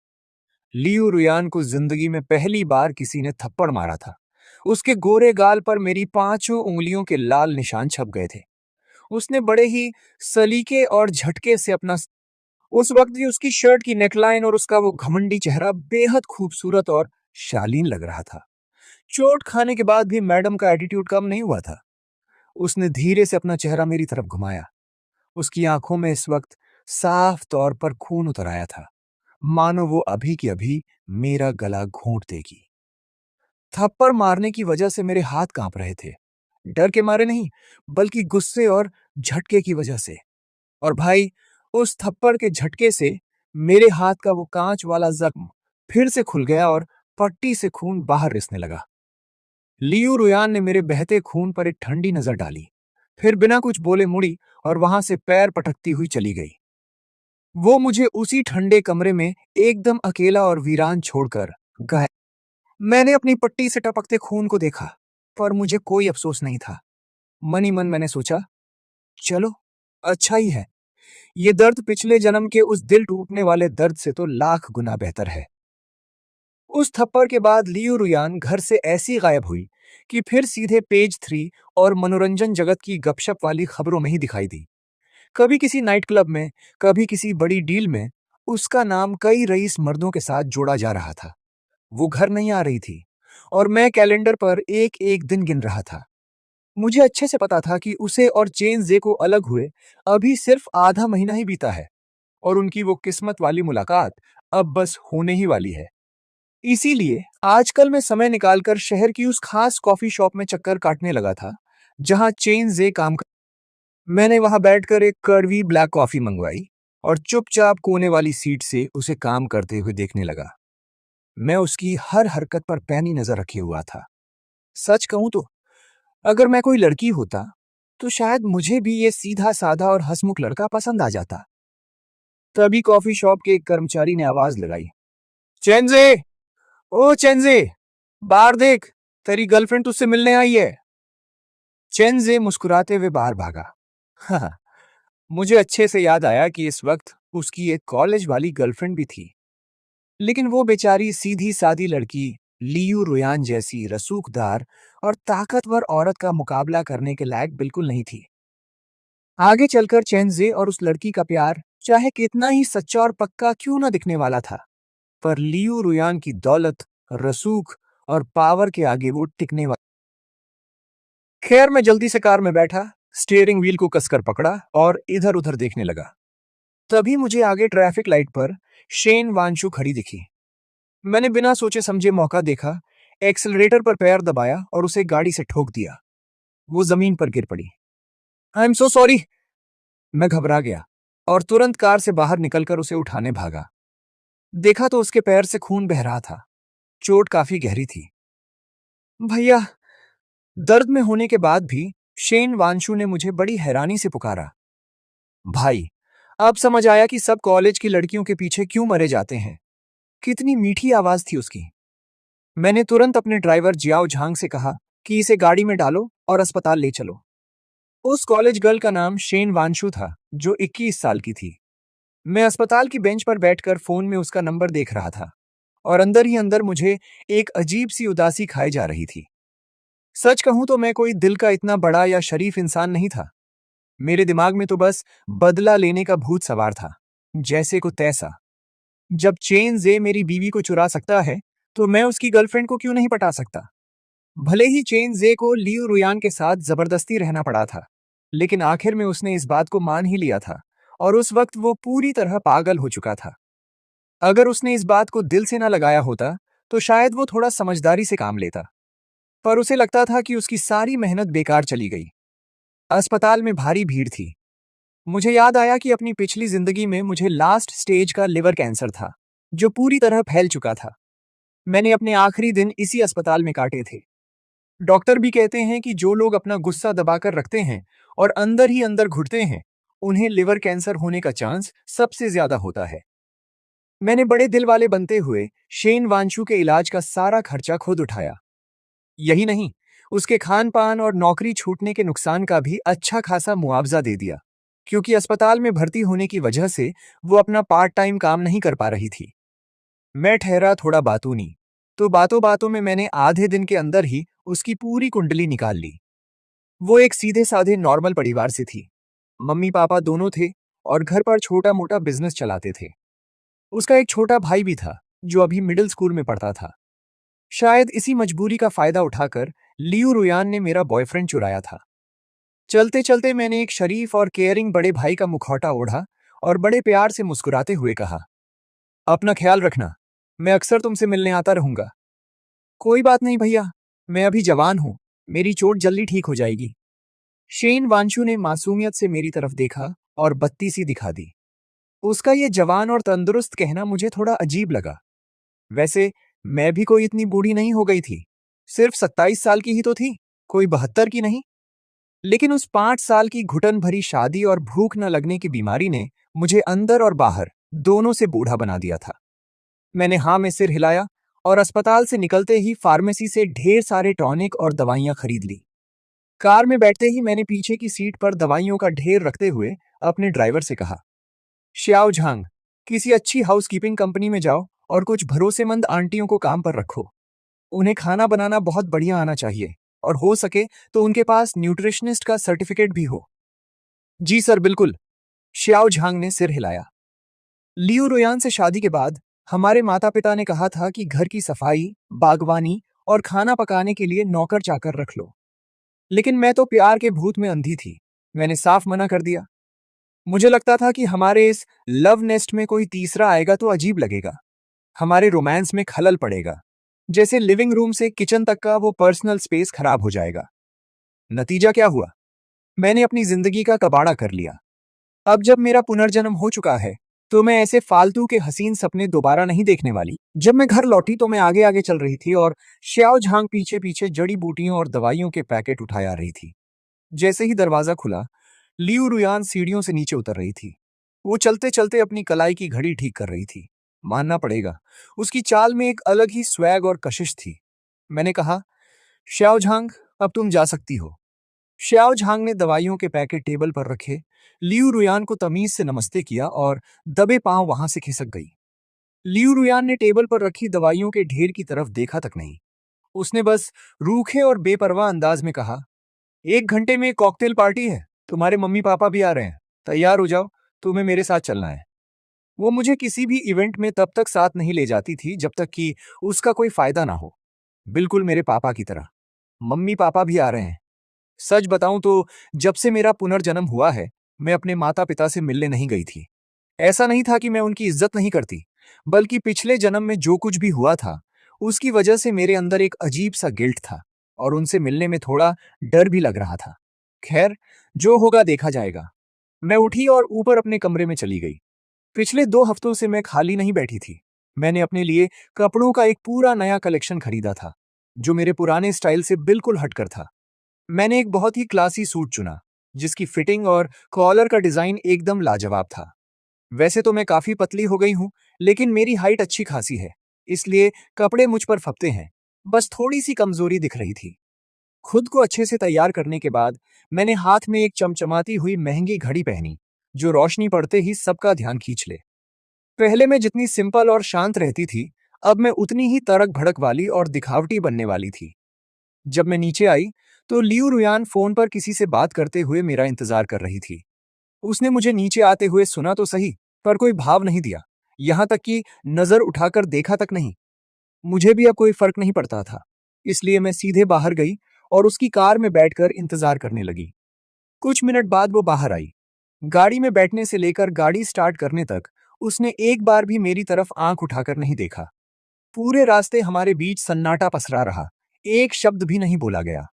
लियू रुयान को जिंदगी में पहली बार किसी ने थप्पड़ मारा था। उसके गोरे गाल पर मेरी 5 उंगलियों के लाल निशान छप गए थे। उसने बड़े ही सलीके और झटके से अपना। उस वक्त भी उसकी शर्ट की नेकलाइन और उसका वो घमंडी चेहरा बेहद खूबसूरत और शालीन लग रहा था। चोट खाने के बाद भी मैडम का एटीट्यूड कम नहीं हुआ था। उसने धीरे से अपना चेहरा मेरी तरफ घुमाया। उसकी आंखों में इस वक्त साफ तौर पर खून उतर आया था, मानो वो अभी की अभी मेरा गला घोंट देगी। थप्पड़ मारने की वजह से मेरे हाथ कांप रहे थे, डर के मारे नहीं, बल्कि गुस्से और झटके की वजह से। और भाई, उस थप्पड़ के झटके से मेरे हाथ का वो कांच वाला जख्म फिर से खुल गया और पट्टी से खून बाहर रिसने लगा। लियू रुयान ने मेरे बहते खून पर एक ठंडी नजर डाली, फिर बिना कुछ बोले मुड़ी और वहां से पैर पटकती हुई चली गई। वो मुझे उसी ठंडे कमरे में एकदम अकेला और वीरान छोड़कर गया। मैंने अपनी पट्टी से टपकते खून को देखा, पर मुझे कोई अफसोस नहीं था। मन ही मन मैंने सोचा, चलो, अच्छा ही है। ये दर्द पिछले जन्म के उस दिल टूटने वाले दर्द से तो लाख गुना बेहतर है। उस थप्पड़ के बाद लियू रुयान घर से ऐसी गायब हुई कि फिर सीधे पेज 3 और मनोरंजन जगत की गपशप वाली खबरों में ही दिखाई दी। कभी किसी नाइट क्लब में, कभी किसी बड़ी डील में उसका नाम कई रईस मर्दों के साथ जोड़ा जा रहा था। वो घर नहीं आ रही थी और मैं कैलेंडर पर एक एक दिन गिन रहा था। मुझे अच्छे से पता था कि उसे और चेन जे को अलग हुए अभी सिर्फ आधा महीना ही बीता है और उनकी वो किस्मत वाली मुलाकात अब बस होने ही वाली है। इसीलिए आजकल मैं समय निकालकर शहर की उस खास कॉफी शॉप में चक्कर काटने लगा था जहां चेन जे काम कर। मैंने वहां बैठकर एक कड़वी ब्लैक कॉफी मंगवाई और चुपचाप कोने वाली सीट से उसे काम करते हुए देखने लगा। मैं उसकी हर हरकत पर पैनी नजर रखे हुआ था। सच कहूं तो अगर मैं कोई लड़की होता तो शायद मुझे भी ये सीधा साधा और हंसमुख लड़का पसंद आ जाता। तभी कॉफी शॉप के एक कर्मचारी ने आवाज लगाई, चेंजे, ओ चेंजे, बाहर देख, तेरी गर्लफ्रेंड तुझसे मिलने आई है। चेंजे मुस्कुराते हुए बाहर भागा। हाँ, मुझे अच्छे से याद आया कि इस वक्त उसकी एक कॉलेज वाली गर्लफ्रेंड भी थी, लेकिन वो बेचारी सीधी सादी लड़की लियू रुयान जैसी रसूखदार और ताकतवर औरत का मुकाबला करने के लायक बिल्कुल नहीं थी। आगे चलकर चेंजे और उस लड़की का प्यार चाहे कितना ही सच्चा और पक्का क्यों न दिखने वाला था, पर लियू रुयान की दौलत, रसूख और पावर के आगे वो टिकने वाला। खैर, मैं जल्दी से कार में बैठा स्टीयरिंग व्हील को कसकर पकड़ा और इधर उधर देखने लगा। तभी मुझे आगे ट्रैफिक लाइट पर शेन वांशु खड़ी दिखी। मैंने बिना सोचे समझे मौका देखा, एक्सेलरेटर पर पैर दबाया और उसे गाड़ी से ठोक दिया। वो जमीन पर गिर पड़ी। I am so sorry. मैं घबरा गया और तुरंत कार से बाहर निकलकर उसे उठाने भागा। देखा तो उसके पैर से खून बह रहा था। चोट काफी गहरी थी। भैया। दर्द में होने के बाद भी शेन वांशु ने मुझे बड़ी हैरानी से पुकारा। भाई, अब समझ आया कि सब कॉलेज की लड़कियों के पीछे क्यों मरे जाते हैं। कितनी मीठी आवाज थी उसकी। मैंने तुरंत अपने ड्राइवर जियाओ झांग से कहा कि इसे गाड़ी में डालो और अस्पताल ले चलो। उस कॉलेज गर्ल का नाम शेन वांशु था, जो 21 साल की थी। मैं अस्पताल की बेंच पर बैठकर फोन में उसका नंबर देख रहा था और अंदर ही अंदर मुझे एक अजीब सी उदासी खाई जा रही थी। सच कहूं तो मैं कोई दिल का इतना बड़ा या शरीफ इंसान नहीं था। मेरे दिमाग में तो बस बदला लेने का भूत सवार था, जैसे को तैसा। जब चेन जे मेरी बीवी को चुरा सकता है, तो मैं उसकी गर्लफ्रेंड को क्यों नहीं पटा सकता। भले ही चेन जे को लियू रुयान के साथ जबरदस्ती रहना पड़ा था, लेकिन आखिर में उसने इस बात को मान ही लिया था और उस वक्त वो पूरी तरह पागल हो चुका था। अगर उसने इस बात को दिल से ना लगाया होता, तो शायद वो थोड़ा समझदारी से काम लेता। पर उसे लगता था कि उसकी सारी मेहनत बेकार चली गई। अस्पताल में भारी भीड़ थी। मुझे याद आया कि अपनी पिछली जिंदगी में मुझे लास्ट स्टेज का लिवर कैंसर था, जो पूरी तरह फैल चुका था। मैंने अपने आखिरी दिन इसी अस्पताल में काटे थे। डॉक्टर भी कहते हैं कि जो लोग अपना गुस्सा दबाकर रखते हैं और अंदर ही अंदर घुटते हैं, उन्हें लिवर कैंसर होने का चांस सबसे ज्यादा होता है। मैंने बड़े दिल वाले बनते हुए शेन वांशु के इलाज का सारा खर्चा खुद उठाया। यही नहीं, उसके खान पान और नौकरी छूटने के नुकसान का भी अच्छा खासा मुआवजा दे दिया, क्योंकि अस्पताल में भर्ती होने की वजह से वो अपना पार्ट टाइम काम नहीं कर पा रही थी। मैं ठहरा थोड़ा बातूनी, तो बातों बातों में मैंने आधे दिन के अंदर ही उसकी पूरी कुंडली निकाल ली। वो एक सीधे साधे नॉर्मल परिवार से थी। मम्मी पापा दोनों थे और घर पर छोटा मोटा बिजनेस चलाते थे। उसका एक छोटा भाई भी था, जो अभी मिडिल स्कूल में पढ़ता था। शायद इसी मजबूरी का फायदा उठाकर लियू रुयान ने मेरा बॉयफ्रेंड चुराया था। चलते चलते मैंने एक शरीफ और केयरिंग बड़े भाई का मुखौटा ओढ़ा और बड़े प्यार से मुस्कुराते हुए कहा, अपना ख्याल रखना, मैं अक्सर तुमसे मिलने आता रहूंगा। कोई बात नहीं भैया, मैं अभी जवान हूं, मेरी चोट जल्दी ठीक हो जाएगी। शेन वांशु ने मासूमियत से मेरी तरफ देखा और बत्ती सी दिखा दी। उसका ये जवान और तंदुरुस्त कहना मुझे थोड़ा अजीब लगा। वैसे मैं भी कोई इतनी बूढ़ी नहीं हो गई थी, सिर्फ 27 साल की ही तो थी, कोई 72 की नहीं। लेकिन उस 5 साल की घुटन भरी शादी और भूख न लगने की बीमारी ने मुझे अंदर और बाहर दोनों से बूढ़ा बना दिया था। मैंने हाँ में सिर हिलाया और अस्पताल से निकलते ही फार्मेसी से ढेर सारे टॉनिक और दवाइयां खरीद ली। कार में बैठते ही मैंने पीछे की सीट पर दवाइयों का ढेर रखते हुए अपने ड्राइवर से कहा, श्याओ झांग, किसी अच्छी हाउसकीपिंग कंपनी में जाओ और कुछ भरोसेमंद आंटियों को काम पर रखो। उन्हें खाना बनाना बहुत बढ़िया आना चाहिए और हो सके तो उनके पास न्यूट्रिशनिस्ट का सर्टिफिकेट भी हो। जी सर, बिल्कुल। श्याओ झांग ने सिर हिलाया। लियू रोयान से शादी के बाद हमारे माता पिता ने कहा था कि घर की सफाई, बागवानी और खाना पकाने के लिए नौकर चाकर रख लो। लेकिन मैं तो प्यार के भूत में अंधी थी। मैंने साफ मना कर दिया। मुझे लगता था कि हमारे इस लव नेस्ट में कोई तीसरा आएगा तो अजीब लगेगा। हमारे रोमांस में खलल पड़ेगा। जैसे लिविंग रूम से किचन तक का वो पर्सनल स्पेस खराब हो जाएगा। नतीजा क्या हुआ? मैंने अपनी जिंदगी का कबाड़ा कर लिया। अब जब मेरा पुनर्जन्म हो चुका है, तो मैं ऐसे फालतू के हसीन सपने दोबारा नहीं देखने वाली। जब मैं घर लौटी तो मैं आगे आगे चल रही थी और श्याओ झांग पीछे पीछे जड़ी बूटियों और दवाइयों के पैकेट उठाए आ रही थी। जैसे ही दरवाजा खुला, लियू रुयान सीढ़ियों से नीचे उतर रही थी। वो चलते चलते अपनी कलाई की घड़ी ठीक कर रही थी। मानना पड़ेगा, उसकी चाल में एक अलग ही स्वैग और कशिश थी। मैंने कहा, श्याओ झांग, अब तुम जा सकती हो। श्याओ झांग ने दवाइयों के पैकेट टेबल पर रखे, लियू रुयान को तमीज से नमस्ते किया और दबे पांव वहां से खिसक गई। लियू रुयान ने टेबल पर रखी दवाइयों के ढेर की तरफ देखा तक नहीं। उसने बस रूखे और बेपरवाह अंदाज में कहा, 1 घंटे में कॉकटेल पार्टी है, तुम्हारे मम्मी पापा भी आ रहे हैं, तैयार हो जाओ, तुम्हें मेरे साथ चलना है। वो मुझे किसी भी इवेंट में तब तक साथ नहीं ले जाती थी जब तक कि उसका कोई फायदा ना हो। बिल्कुल मेरे पापा की तरह। मम्मी पापा भी आ रहे हैं। सच बताऊं तो जब से मेरा पुनर्जन्म हुआ है, मैं अपने माता-पिता से मिलने नहीं गई थी। ऐसा नहीं था कि मैं उनकी इज्जत नहीं करती, बल्कि पिछले जन्म में जो कुछ भी हुआ था, उसकी वजह से मेरे अंदर एक अजीब-सा गिल्ट था और उनसे मिलने में थोड़ा डर भी लग रहा था। खैर, जो होगा देखा जाएगा। मैं उठी और ऊपर अपने कमरे में चली गई। पिछले 2 हफ्तों से मैं खाली नहीं बैठी थी। मैंने अपने लिए कपड़ों का एक पूरा नया कलेक्शन खरीदा था, जो मेरे पुराने स्टाइल से बिल्कुल हटकर था। मैंने एक बहुत ही क्लासी सूट चुना, जिसकी फिटिंग और कॉलर का डिजाइन एकदम लाजवाब था। वैसे तो मैं काफी पतली हो गई हूं, लेकिन मेरी हाइट अच्छी खासी है, इसलिए कपड़े मुझ पर फबते हैं। बस थोड़ी सी कमजोरी दिख रही थी। खुद को अच्छे से तैयार करने के बाद मैंने हाथ में एक चमचमाती हुई महंगी घड़ी पहनी, जो रोशनी पड़ते ही सबका ध्यान खींच ले। पहले मैं जितनी सिंपल और शांत रहती थी, अब मैं उतनी ही तड़क भड़क वाली और दिखावटी बनने वाली थी। जब मैं नीचे आई, तो लियू रुयान फोन पर किसी से बात करते हुए मेरा इंतजार कर रही थी। उसने मुझे नीचे आते हुए सुना तो सही, पर कोई भाव नहीं दिया, यहां तक कि नजर उठाकर देखा तक नहीं। मुझे भी अब कोई फर्क नहीं पड़ता था, इसलिए मैं सीधे बाहर गई और उसकी कार में बैठकर इंतजार करने लगी। कुछ मिनट बाद वो बाहर आई। गाड़ी में बैठने से लेकर गाड़ी स्टार्ट करने तक उसने एक बार भी मेरी तरफ आंख उठाकर नहीं देखा। पूरे रास्ते हमारे बीच सन्नाटा पसरा रहा, एक शब्द भी नहीं बोला गया।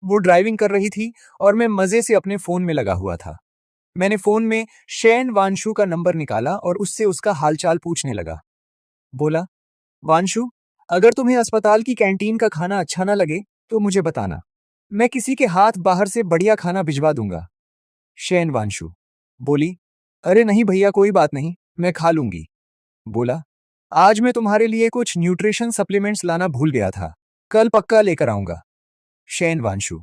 वो ड्राइविंग कर रही थी और मैं मजे से अपने फोन में लगा हुआ था। मैंने फोन में शैन वांशु का नंबर निकाला और उससे उसका हालचाल पूछने लगा। बोला, वांशु, अगर तुम्हें अस्पताल की कैंटीन का खाना अच्छा ना लगे, तो मुझे बताना। मैं किसी के हाथ बाहर से बढ़िया खाना भिजवा दूंगा। शैन वांशु बोली, अरे नहीं भैया, कोई बात नहीं, मैं खा लूंगी। बोला, आज मैं तुम्हारे लिए कुछ न्यूट्रिशन सप्लीमेंट्स लाना भूल गया था, कल पक्का लेकर आऊंगा। शैन वांशु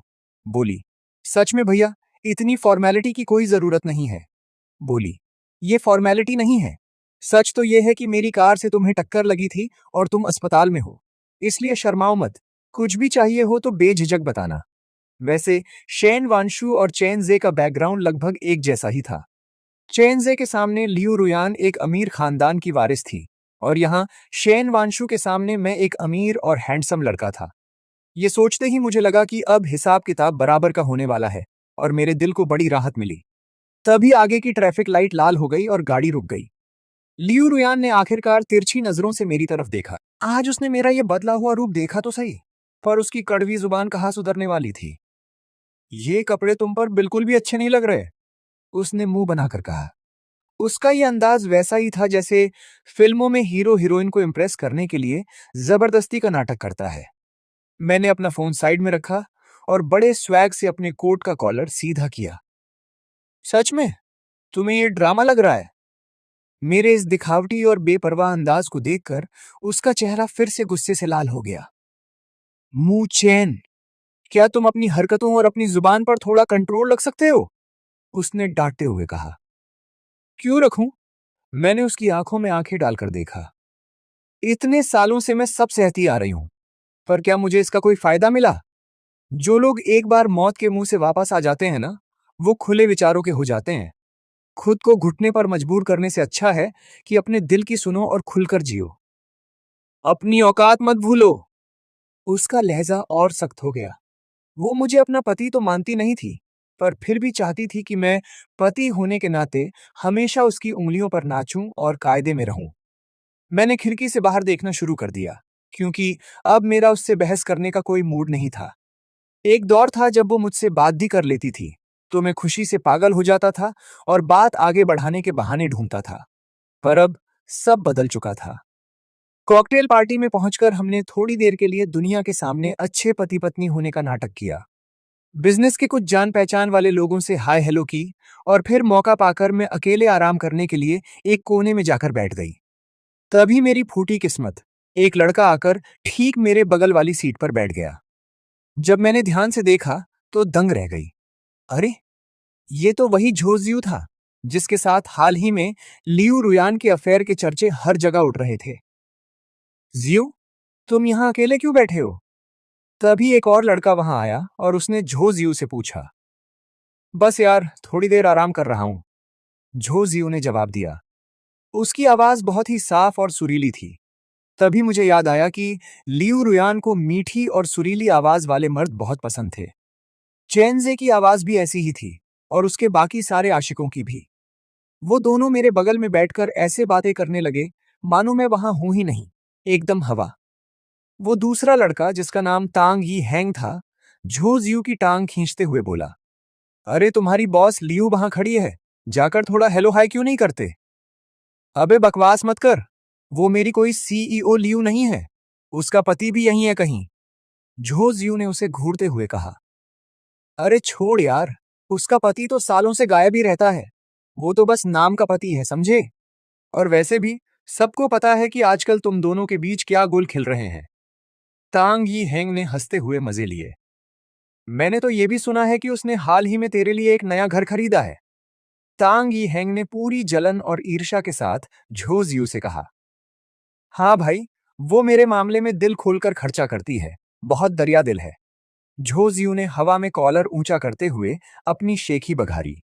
बोली, सच में भैया, इतनी फॉर्मेलिटी की कोई जरूरत नहीं है। बोली, ये फॉर्मेलिटी नहीं है। सच तो यह है कि मेरी कार से तुम्हें टक्कर लगी थी और तुम अस्पताल में हो, इसलिए शर्माओ मत। कुछ भी चाहिए हो तो बेझिझक बताना। वैसे शेन वांशु और चेनजे का बैकग्राउंड लगभग एक जैसा ही था। चेनजे के सामने लियू रुयान एक अमीर खानदान की वारिस थी, और यहाँ शेन वांशु के सामने मैं एक अमीर और हैंडसम लड़का था। ये सोचते ही मुझे लगा कि अब हिसाब किताब बराबर का होने वाला है, और मेरे दिल को बड़ी राहत मिली। तभी आगे की ट्रैफिक लाइट लाल हो गई और गाड़ी रुक गई। लियू रुयान ने आखिरकार तिरछी नजरों से मेरी तरफ देखा। आज उसने मेरा ये बदला हुआ रूप देखा तो सही, पर उसकी कड़वी जुबान कहाँ सुधरने वाली थी। ये कपड़े तुम पर बिल्कुल भी अच्छे नहीं लग रहे, उसने मुंह बनाकर कहा। उसका ये अंदाज वैसा ही था जैसे फिल्मों में हीरो हीरोइन को इम्प्रेस करने के लिए जबरदस्ती का नाटक करता है। मैंने अपना फोन साइड में रखा और बड़े स्वैग से अपने कोट का कॉलर सीधा किया। सच में तुम्हें ये ड्रामा लग रहा है? मेरे इस दिखावटी और बेपरवाह अंदाज को देखकर उसका चेहरा फिर से गुस्से से लाल हो गया। मुंह चैन, क्या तुम अपनी हरकतों और अपनी जुबान पर थोड़ा कंट्रोल रख सकते हो? उसने डांटते हुए कहा। क्यों रखूं? मैंने उसकी आंखों में आंखें डालकर देखा। इतने सालों से मैं सब सहती आ रही हूं, पर क्या मुझे इसका कोई फायदा मिला? जो लोग एक बार मौत के मुंह से वापस आ जाते हैं ना, वो खुले विचारों के हो जाते हैं। खुद को घुटने पर मजबूर करने से अच्छा है कि अपने दिल की सुनो और खुलकर जियो। अपनी औकात मत भूलो। उसका लहजा और सख्त हो गया। वो मुझे अपना पति तो मानती नहीं थी, पर फिर भी चाहती थी कि मैं पति होने के नाते हमेशा उसकी उंगलियों पर नाचूं और कायदे में रहूं। मैंने खिड़की से बाहर देखना शुरू कर दिया, क्योंकि अब मेरा उससे बहस करने का कोई मूड नहीं था। एक दौर था जब वो मुझसे बात भी कर लेती थी, तो मैं खुशी से पागल हो जाता था और बात आगे बढ़ाने के बहाने ढूंढता था। पर अब सब बदल चुका था। कॉकटेल पार्टी में पहुंचकर हमने थोड़ी देर के लिए दुनिया के सामने अच्छे पति पत्नी होने का नाटक किया। बिजनेस के कुछ जान पहचान वाले लोगों से हाय हेलो की, और फिर मौका पाकर मैं अकेले आराम करने के लिए एक कोने में जाकर बैठ गई। तभी मेरी फूटी किस्मत, एक लड़का आकर ठीक मेरे बगल वाली सीट पर बैठ गया। जब मैंने ध्यान से देखा तो दंग रह गई। अरे, ये तो वही झोजियू था जिसके साथ हाल ही में लियू रुयान के अफेयर के चर्चे हर जगह उड़ रहे थे। जियो, तुम यहां अकेले क्यों बैठे हो? तभी एक और लड़का वहां आया और उसने झो जियो से पूछा। बस यार, थोड़ी देर आराम कर रहा हूं, झो जियो ने जवाब दिया। उसकी आवाज बहुत ही साफ और सुरीली थी। तभी मुझे याद आया कि लियू रुयान को मीठी और सुरीली आवाज वाले मर्द बहुत पसंद थे। चेनजे की आवाज भी ऐसी ही थी और उसके बाकी सारे आशिकों की भी। वो दोनों मेरे बगल में बैठकर ऐसे बातें करने लगे मानो मैं वहां हूं ही नहीं, एकदम हवा। वो दूसरा लड़का जिसका नाम तांग यी हैंग था, झो जियू की टांग खींचते हुए बोला, अरे तुम्हारी बॉस लियू वहां खड़ी है, जाकर थोड़ा हेलो हाय क्यों नहीं करते? अबे बकवास मत कर, वो मेरी कोई सीईओ लियू नहीं है, उसका पति भी यही है कहीं। झो जियू ने उसे घूरते हुए कहा। अरे छोड़ यार, उसका पति तो सालों से गायब ही रहता है, वो तो बस नाम का पति है, समझे? और वैसे भी सबको पता है कि आजकल तुम दोनों के बीच क्या गुल खिल रहे हैं। तांग यी हैंग ने हंसते हुए मजे लिए। मैंने तो ये भी सुना है कि उसने हाल ही में तेरे लिए एक नया घर खरीदा है। तांग यी हैंग ने पूरी जलन और ईर्ष्या के साथ झो जियू से कहा। हाँ भाई, वो मेरे मामले में दिल खोलकर खर्चा करती है, बहुत दरिया दिल है। झो जियू ने हवा में कॉलर ऊंचा करते हुए अपनी शेखी बघारी।